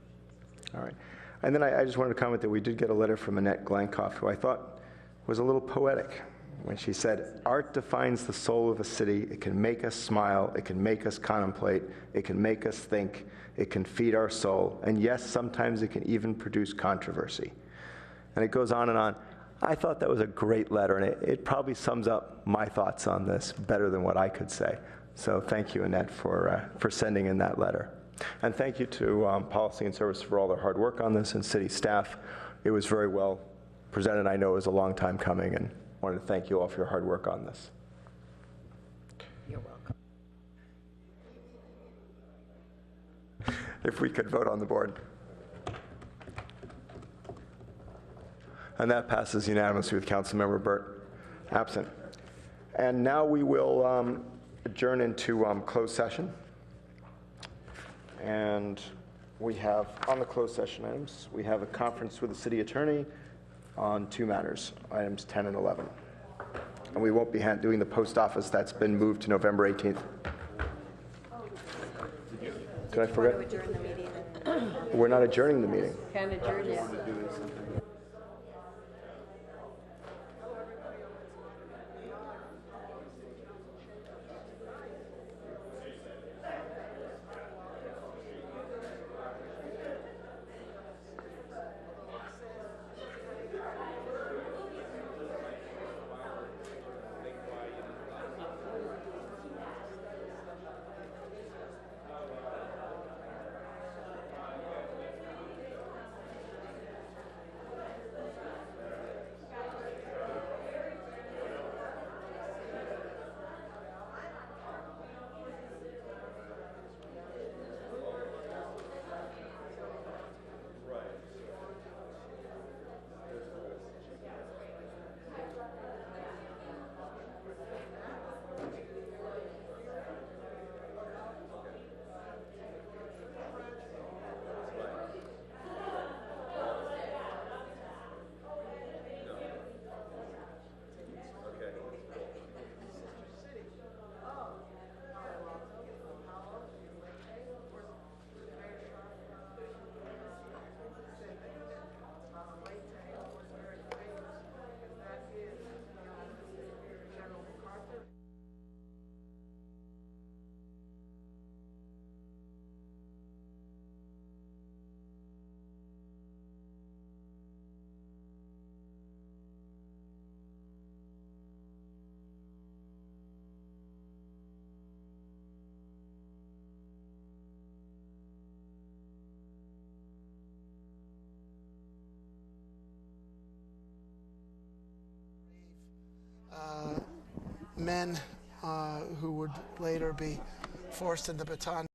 All right. And then I just wanted to comment that we did get a letter from Annette Glankoff, who I thought was a little poetic when she said, "Art defines the soul of a city. It can make us smile. It can make us contemplate. It can make us think. It can feed our soul. And yes, sometimes it can even produce controversy." And it goes on and on. I thought that was a great letter, and it probably sums up my thoughts on this better than what I could say. So thank you, Annette, for sending in that letter. And thank you to Policy and Service for all their hard work on this, and city staff. It was very well presented. I know it was a long time coming, and wanted to thank you all for your hard work on this. You're welcome. If we could vote on the board. And that passes unanimously with Councilmember Burt absent. And now we will adjourn into closed session. And we have, on the closed session items, we have a conference with the city attorney on 2 matters, items 10 and 11. And we won't be doing the post office. That's been moved to November 18th. Did I forget? We're not adjourning the meeting. Can't adjourn yet. Men who would later be forced into baton